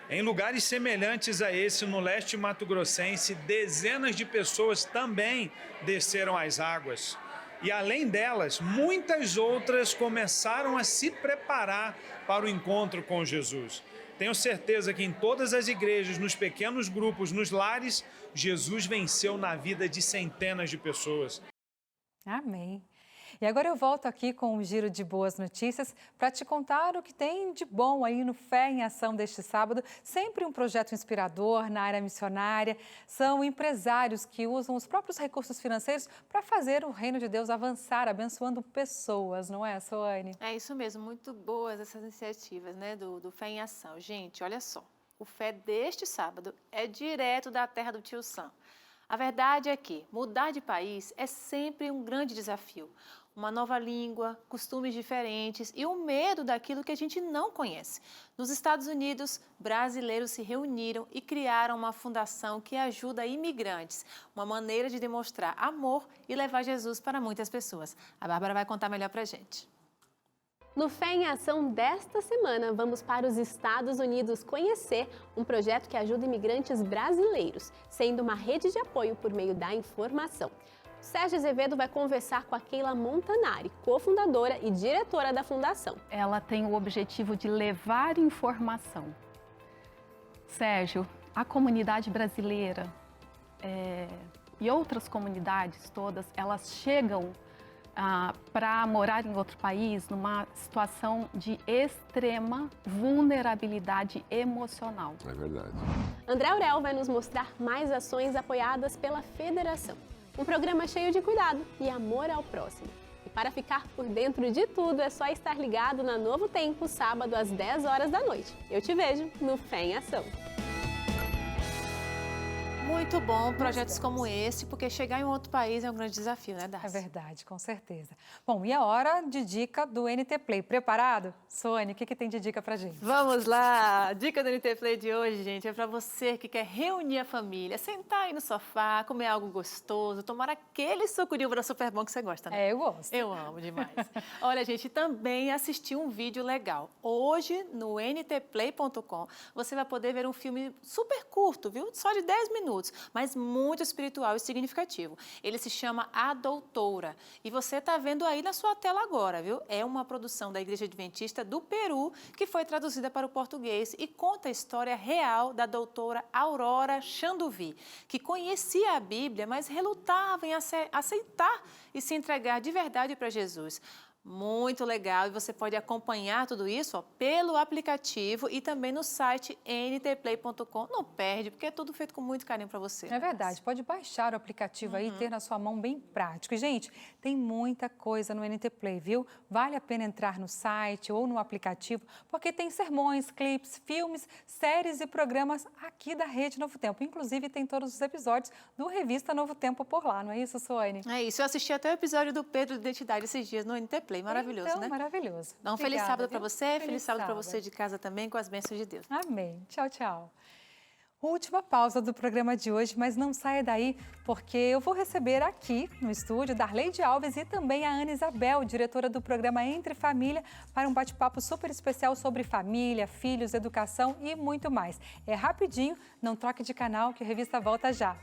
Em lugares semelhantes a esse, no leste mato-grossense, dezenas de pessoas também desceram às águas. E além delas, muitas outras começaram a se preparar para o encontro com Jesus. Tenho certeza que em todas as igrejas, nos pequenos grupos, nos lares, Jesus venceu na vida de centenas de pessoas. Amém. E agora eu volto aqui com um giro de boas notícias para te contar o que tem de bom aí no Fé em Ação deste sábado. Sempre um projeto inspirador na área missionária. São empresários que usam os próprios recursos financeiros para fazer o reino de Deus avançar, abençoando pessoas, não é, Soane? É isso mesmo, muito boas essas iniciativas, né, do Fé em Ação. Gente, olha só, o Fé deste sábado é direto da terra do Tio Sam. A verdade é que mudar de país é sempre um grande desafio. Uma nova língua, costumes diferentes e o medo daquilo que a gente não conhece. Nos Estados Unidos, brasileiros se reuniram e criaram uma fundação que ajuda imigrantes, uma maneira de demonstrar amor e levar Jesus para muitas pessoas. A Bárbara vai contar melhor para a gente. No Fé em Ação desta semana, vamos para os Estados Unidos conhecer um projeto que ajuda imigrantes brasileiros, sendo uma rede de apoio por meio da informação. Sérgio Azevedo vai conversar com a Keila Montanari, cofundadora e diretora da fundação. Ela tem o objetivo de levar informação. Sérgio, a comunidade brasileira e outras comunidades todas, elas chegam para morar em outro país numa situação de extrema vulnerabilidade emocional. É verdade. André Aurel vai nos mostrar mais ações apoiadas pela Federação. Um programa cheio de cuidado e amor ao próximo. E para ficar por dentro de tudo, é só estar ligado na Novo Tempo, sábado às 10 horas da noite. Eu te vejo no Fé em Ação. Muito bom projetos como esse, porque chegar em outro país é um grande desafio, né, Darcy? É verdade, com certeza. Bom, e a hora de dica do NT Play. Preparado? Sônia, o que tem de dica pra gente? Vamos lá! A dica do NT Play de hoje, gente, é para você que quer reunir a família, sentar aí no sofá, comer algo gostoso, tomar aquele suco de uva da Super Bom que você gosta, né? É, eu gosto. Eu amo demais. Olha, gente, também assisti um vídeo legal. Hoje, no ntplay.com, você vai poder ver um filme super curto, viu? Só de 10 minutos. Mas muito espiritual e significativo. Ele se chama A Doutora e você está vendo aí na sua tela agora, viu? É uma produção da Igreja Adventista do Peru que foi traduzida para o português e conta a história real da doutora Aurora Chanduvi, que conhecia a Bíblia, mas relutava em aceitar e se entregar de verdade para Jesus. Muito legal, e você pode acompanhar tudo isso pelo aplicativo e também no site ntplay.com. Não perde, porque é tudo feito com muito carinho para você. É verdade, pode baixar o aplicativo aí e ter na sua mão bem prático. E, gente, tem muita coisa no NT Play, viu? Vale a pena entrar no site ou no aplicativo, porque tem sermões, clipes, filmes, séries e programas aqui da Rede Novo Tempo. Inclusive, tem todos os episódios do Revista Novo Tempo por lá, não é isso, Suane? É isso, eu assisti até o episódio do Pedro de Identidade esses dias no NT Play. Maravilhoso, então, né? Maravilhoso. Então, Obrigada, feliz sábado para viu? você, feliz sábado para você de casa também, com as bênçãos de Deus. Amém. Tchau, tchau. Última pausa do programa de hoje, mas não saia daí, porque eu vou receber aqui no estúdio Darleide Alves e também a Ana Isabel, diretora do programa Entre Família, para um bate-papo super especial sobre família, filhos, educação e muito mais. É rapidinho, não troque de canal que a revista volta já.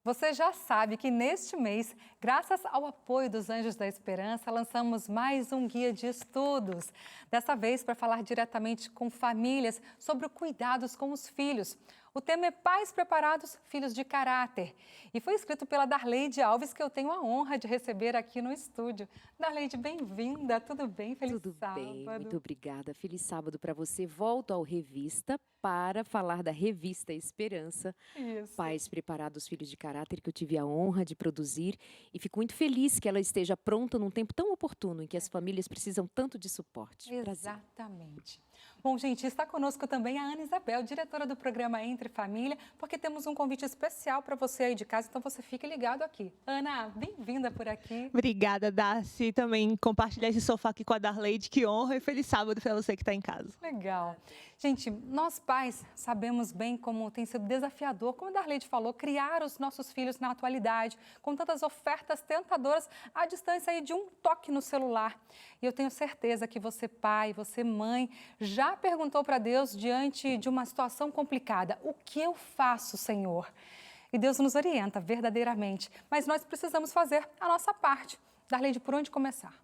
Você já sabe que neste mês, graças ao apoio dos Anjos da Esperança, lançamos mais um guia de estudos. Dessa vez para falar diretamente com famílias sobre cuidados com os filhos. O tema é Pais Preparados, Filhos de Caráter. E foi escrito pela Darleide Alves, que eu tenho a honra de receber aqui no estúdio. Darleide, bem-vinda. Tudo bem? Feliz sábado. Tudo bem, muito obrigada. Feliz sábado para você. Volto ao Revista para falar da Revista Esperança. Isso. Pais Preparados, Filhos de Caráter, que eu tive a honra de produzir. E fico muito feliz que ela esteja pronta num tempo tão oportuno, em que as famílias precisam tanto de suporte. Exatamente. Bom, gente, está conosco também a Ana Isabel, diretora do programa Entre Família, porque temos um convite especial para você aí de casa, então você fique ligado aqui. Ana, bem-vinda por aqui. Obrigada, Darcy, também compartilhar esse sofá aqui com a Darleide, que honra, e feliz sábado para você que está em casa. Legal. Gente, nós pais sabemos bem como tem sido desafiador, como a Darleide falou, criar os nossos filhos na atualidade, com tantas ofertas tentadoras à distância aí de um toque no celular. E eu tenho certeza que você pai, você mãe, já perguntou para Deus diante de uma situação complicada, o que eu faço, Senhor? E Deus nos orienta verdadeiramente, mas nós precisamos fazer a nossa parte. Darleide, por onde começar?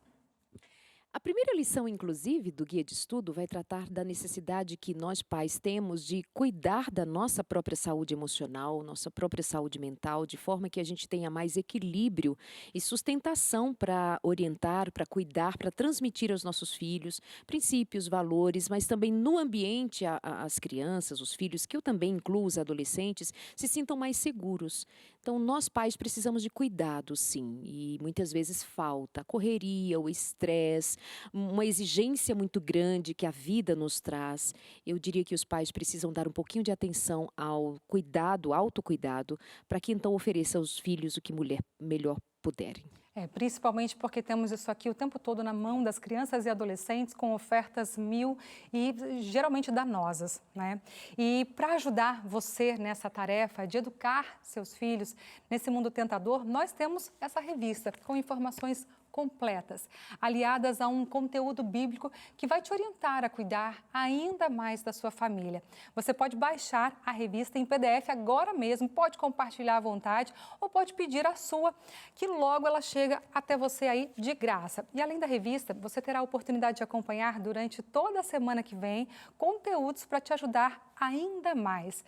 A primeira lição, inclusive, do guia de estudo vai tratar da necessidade que nós pais temos de cuidar da nossa própria saúde emocional, nossa própria saúde mental, de forma que a gente tenha mais equilíbrio e sustentação para orientar, para cuidar, para transmitir aos nossos filhos princípios, valores, mas também no ambiente as crianças, os filhos, que eu também incluo os adolescentes, se sintam mais seguros. Então, nós pais precisamos de cuidado, sim, e muitas vezes falta a correria, o estresse, uma exigência muito grande que a vida nos traz. Eu diria que os pais precisam dar um pouquinho de atenção ao cuidado, autocuidado, para que então ofereça aos filhos o que melhor puderem. Principalmente porque temos isso aqui o tempo todo na mão das crianças e adolescentes com ofertas mil e geralmente danosas, né? E para ajudar você nessa tarefa de educar seus filhos nesse mundo tentador, nós temos essa revista com informações completas, aliadas a um conteúdo bíblico que vai te orientar a cuidar ainda mais da sua família. Você pode baixar a revista em PDF agora mesmo, pode compartilhar à vontade ou pode pedir a sua, que logo ela chega até você aí de graça. E além da revista, você terá a oportunidade de acompanhar durante toda a semana que vem conteúdos para te ajudar ainda mais.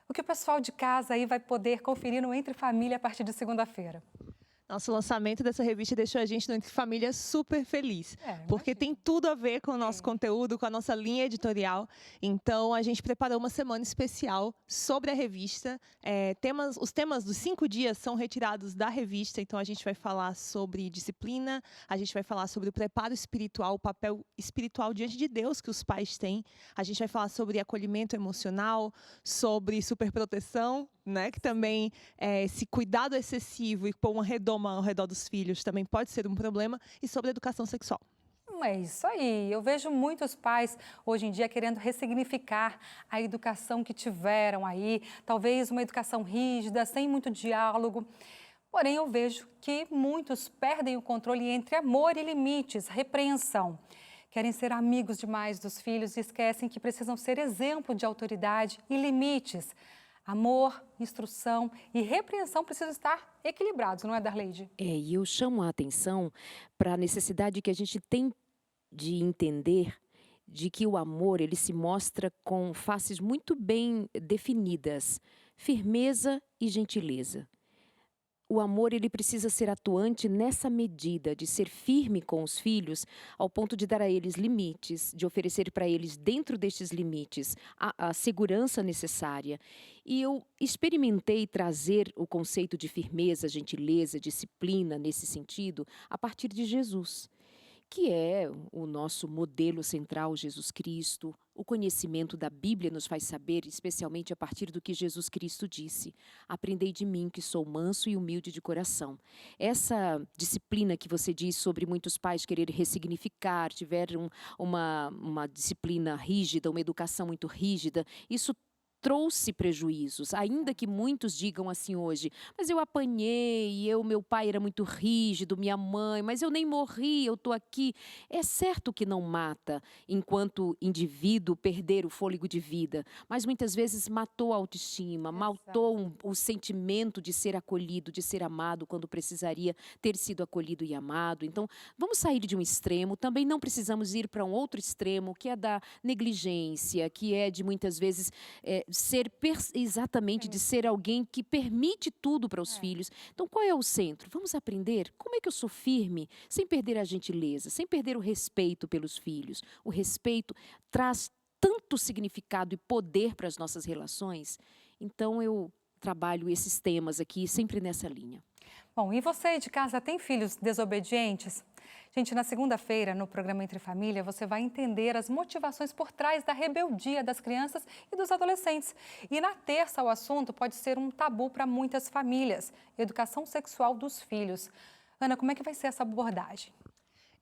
O que o pessoal de casa aí vai poder conferir no Entre Família a partir de segunda-feira. Nosso lançamento dessa revista deixou a gente no Entre Família super feliz, porque tem tudo a ver com o nosso conteúdo, com a nossa linha editorial. Então, a gente preparou uma semana especial sobre a revista. Os temas dos 5 dias são retirados da revista, então a gente vai falar sobre disciplina, a gente vai falar sobre o preparo espiritual, o papel espiritual diante de Deus que os pais têm. A gente vai falar sobre acolhimento emocional, sobre superproteção, né, que também esse cuidado excessivo e pôr uma redoma ao redor dos filhos também pode ser um problema, e sobre educação sexual. É isso aí. Eu vejo muitos pais hoje em dia querendo ressignificar a educação que tiveram aí, talvez uma educação rígida, sem muito diálogo. Porém, eu vejo que muitos perdem o controle entre amor e limites, repreensão. Querem ser amigos demais dos filhos e esquecem que precisam ser exemplo de autoridade e limites. Amor, instrução e repreensão precisam estar equilibrados, não é, Darleide? E eu chamo a atenção para a necessidade que a gente tem de entender de que o amor ele se mostra com faces muito bem definidas, firmeza e gentileza. O amor ele precisa ser atuante nessa medida de ser firme com os filhos ao ponto de dar a eles limites, de oferecer para eles dentro destes limites a segurança necessária. E eu experimentei trazer o conceito de firmeza, gentileza, disciplina nesse sentido a partir de Jesus, que é o nosso modelo central, Jesus Cristo. O conhecimento da Bíblia nos faz saber, especialmente a partir do que Jesus Cristo disse: aprendei de mim que sou manso e humilde de coração. Essa disciplina que você diz sobre muitos pais querer ressignificar, tiveram uma disciplina rígida, uma educação muito rígida, isso trouxe prejuízos, ainda que muitos digam assim hoje: mas eu apanhei, meu pai era muito rígido, minha mãe, mas eu nem morri, eu estou aqui. É certo que não mata, enquanto indivíduo, perder o fôlego de vida, mas muitas vezes matou a autoestima, matou o sentimento de ser acolhido, de ser amado, quando precisaria ter sido acolhido e amado. Então, vamos sair de um extremo, também não precisamos ir para um outro extremo, que é da negligência, que é de muitas vezes exatamente de ser alguém que permite tudo para os filhos. Então, qual é o centro? Vamos aprender como é que eu sou firme, sem perder a gentileza, sem perder o respeito pelos filhos. O respeito traz tanto significado e poder para as nossas relações. Então, eu trabalho esses temas aqui, sempre nessa linha. Bom, e você de casa tem filhos desobedientes? Gente, na segunda-feira, no programa Entre Família, você vai entender as motivações por trás da rebeldia das crianças e dos adolescentes. E na terça, o assunto pode ser um tabu para muitas famílias: educação sexual dos filhos. Ana, como é que vai ser essa abordagem?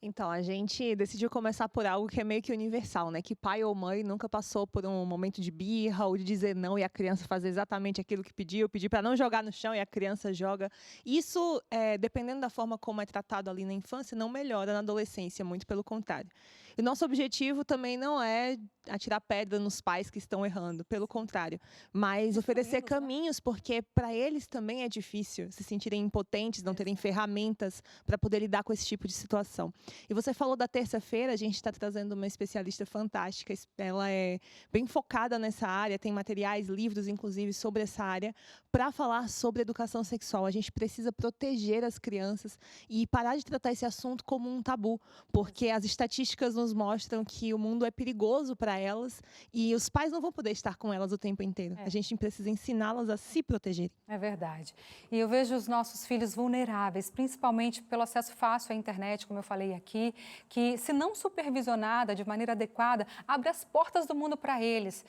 Então, a gente decidiu começar por algo que é meio que universal, né? Que pai ou mãe nunca passou por um momento de birra ou de dizer não e a criança fazer exatamente aquilo que pediu, pedir para não jogar no chão e a criança joga. Isso, dependendo da forma como é tratado ali na infância, não melhora na adolescência, muito pelo contrário. E o nosso objetivo também não é atirar pedra nos pais que estão errando, pelo contrário, mas oferecer caminhos, porque para eles também é difícil se sentirem impotentes, não terem ferramentas para poder lidar com esse tipo de situação. E você falou da terça-feira, a gente está trazendo uma especialista fantástica, ela é bem focada nessa área, tem materiais, livros, inclusive, sobre essa área, para falar sobre educação sexual. A gente precisa proteger as crianças e parar de tratar esse assunto como um tabu, porque as estatísticas nos mostram que o mundo é perigoso para elas e os pais não vão poder estar com elas o tempo inteiro. A gente precisa ensiná-las a se protegerem. É verdade. E eu vejo os nossos filhos vulneráveis, principalmente pelo acesso fácil à internet, como eu falei aqui, que, se não supervisionada de maneira adequada, abre as portas do mundo para eles,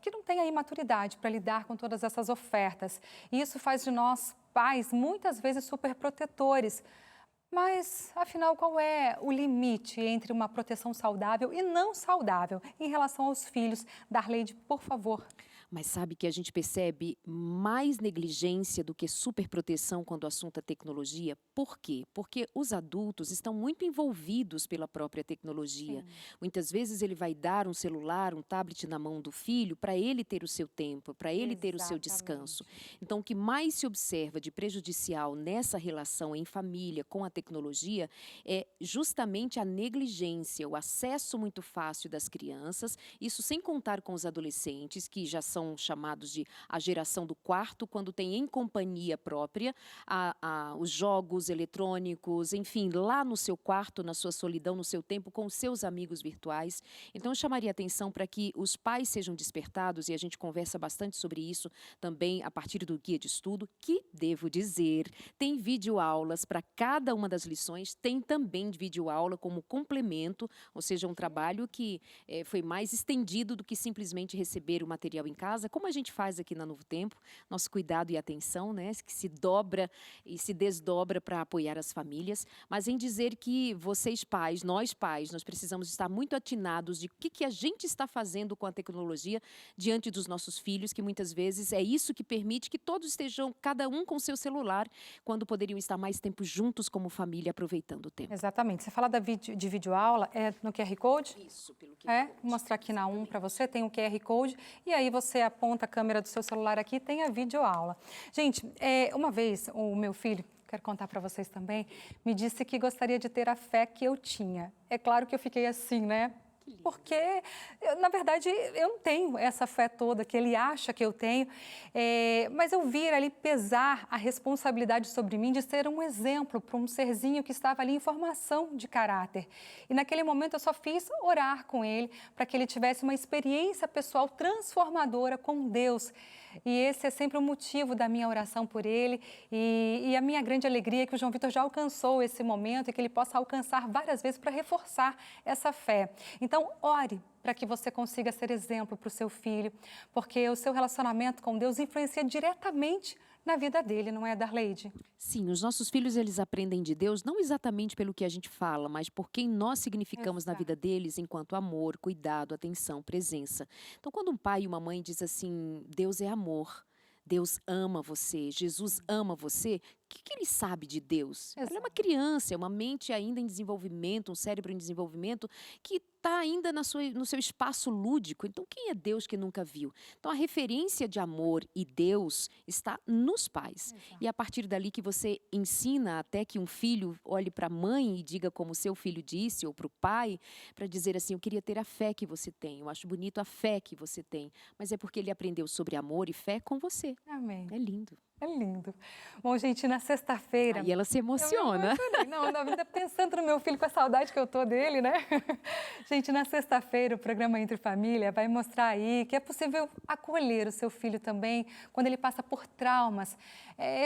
que não têm aí maturidade para lidar com todas essas ofertas. E isso faz de nós, pais, muitas vezes superprotetores. Mas, afinal, qual é o limite entre uma proteção saudável e não saudável em relação aos filhos? Darleide, por favor. Mas sabe que a gente percebe mais negligência do que superproteção quando o assunto é tecnologia? Por quê? Porque os adultos estão muito envolvidos pela própria tecnologia. Sim. Muitas vezes ele vai dar um celular, um tablet na mão do filho para ele ter o seu tempo, para ele ter o seu descanso. Então, o que mais se observa de prejudicial nessa relação em família com a tecnologia é justamente a negligência, o acesso muito fácil das crianças, isso sem contar com os adolescentes, que já são chamados de a geração do quarto, quando tem em companhia própria os jogos eletrônicos, enfim, lá no seu quarto, na sua solidão, no seu tempo, com os seus amigos virtuais. Então, eu chamaria atenção para que os pais sejam despertados, e a gente conversa bastante sobre isso também a partir do guia de estudo, que, devo dizer, tem videoaulas para cada uma das lições, tem também videoaula como complemento, ou seja, um trabalho que foi mais estendido do que simplesmente receber o material em casa, como a gente faz aqui na Novo Tempo, nosso cuidado e atenção, né, que se dobra e se desdobra para apoiar as famílias, mas em dizer que vocês pais, nós precisamos estar muito atinados de o que a gente está fazendo com a tecnologia diante dos nossos filhos, que muitas vezes é isso que permite que todos estejam, cada um com seu celular, quando poderiam estar mais tempo juntos como família, aproveitando o tempo. Exatamente. Você fala de videoaula, é no QR Code? Isso, pelo QR Code. Vou mostrar aqui na 1 para você, tem um QR Code, e aí você aponta a câmera do seu celular aqui, tem a videoaula. Gente, uma vez o meu filho, quero contar para vocês também, me disse que gostaria de ter a fé que eu tinha. É claro que eu fiquei assim, né? Porque, na verdade, eu não tenho essa fé toda que ele acha que eu tenho, mas eu vi ali pesar a responsabilidade sobre mim de ser um exemplo para um serzinho que estava ali em formação de caráter. E naquele momento eu só fiz orar com ele para que ele tivesse uma experiência pessoal transformadora com Deus. E esse é sempre o motivo da minha oração por ele e a minha grande alegria é que o João Vitor já alcançou esse momento e que ele possa alcançar várias vezes para reforçar essa fé. Então, ore para que você consiga ser exemplo para o seu filho, porque o seu relacionamento com Deus influencia diretamente na vida dele, não é, Darleide? Sim, os nossos filhos, eles aprendem de Deus não exatamente pelo que a gente fala, mas por quem nós significamos na vida deles enquanto amor, cuidado, atenção, presença. Então, quando um pai e uma mãe diz assim, Deus é amor, Deus ama você, Jesus ama você, o que ele sabe de Deus? Ela é uma criança, é uma mente ainda em desenvolvimento, um cérebro em desenvolvimento que está ainda no seu espaço lúdico. Então, quem é Deus que nunca viu? Então, a referência de amor e Deus está nos pais. E é a partir dali que você ensina até que um filho olhe para a mãe e diga como seu filho disse, ou para o pai, para dizer assim, eu queria ter a fé que você tem, eu acho bonito a fé que você tem. Mas é porque ele aprendeu sobre amor e fé com você. Amém. É lindo. É lindo. Bom, gente, na sexta-feira... Aí ela se emociona. Não, ainda pensando no meu filho com a saudade que eu tô dele, né? Gente, na sexta-feira o programa Entre Família vai mostrar aí que é possível acolher o seu filho também quando ele passa por traumas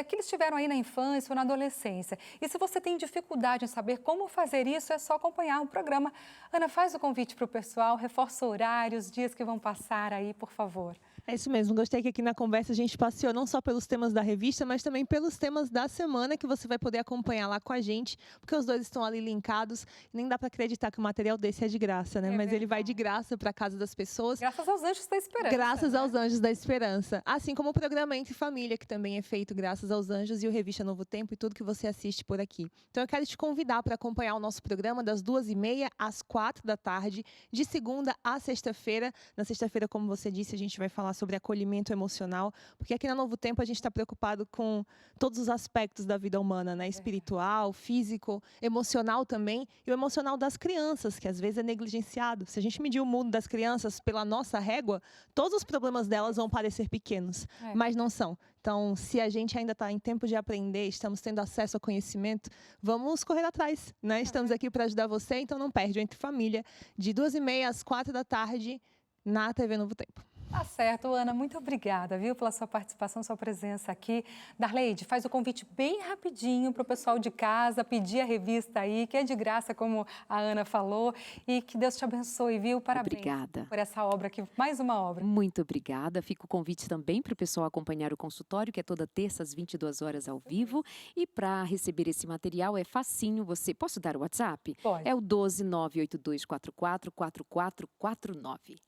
que eles tiveram aí na infância ou na adolescência. E se você tem dificuldade em saber como fazer isso, é só acompanhar o programa. Ana, faz o convite para o pessoal, reforça o horário, os dias que vão passar aí, por favor. É isso mesmo, gostei que aqui na conversa a gente passeou não só pelos temas da revista, mas também pelos temas da semana que você vai poder acompanhar lá com a gente, porque os dois estão ali linkados, nem dá para acreditar que o material desse é de graça, né? Mas ele vai de graça para a casa das pessoas. Graças aos Anjos da Esperança. Graças aos Anjos da Esperança. Assim como o programa Entre Família, que também é feito graças aos Anjos, e o Revista Novo Tempo e tudo que você assiste por aqui. Então eu quero te convidar para acompanhar o nosso programa das 2h30 às 4h, de segunda a sexta-feira. Na sexta-feira, como você disse, a gente vai falar sobre acolhimento emocional, porque aqui na Novo Tempo a gente está preocupado com todos os aspectos da vida humana, né? Espiritual, físico, emocional também, e o emocional das crianças, que às vezes é negligenciado. Se a gente medir o mundo das crianças pela nossa régua, todos os problemas delas vão parecer pequenos, mas não são. Então, se a gente ainda está em tempo de aprender, estamos tendo acesso ao conhecimento, vamos correr atrás, né? Estamos aqui para ajudar você, então não perde o Entre Família, de 2h30 às 4h, na TV Novo Tempo. Tá certo, Ana, muito obrigada, viu, pela sua participação, sua presença aqui. Darleide, faz o convite bem rapidinho para o pessoal de casa pedir a revista aí, que é de graça, como a Ana falou, e que Deus te abençoe, viu? Parabéns. Obrigada. Por essa obra aqui, mais uma obra. Muito obrigada. Fica o convite também para o pessoal acompanhar o consultório, que é toda terça às 22h ao vivo. E para receber esse material é facinho, posso dar o WhatsApp? Pode. É o 12982444449.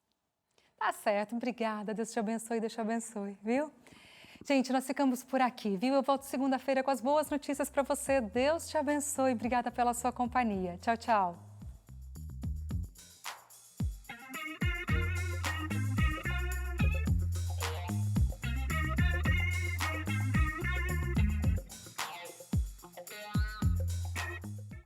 Tá certo, obrigada. Deus te abençoe, Deus te abençoe, viu? Gente, nós ficamos por aqui, viu? Eu volto segunda-feira com as boas notícias para você. Deus te abençoe. Obrigada pela sua companhia. Tchau, tchau.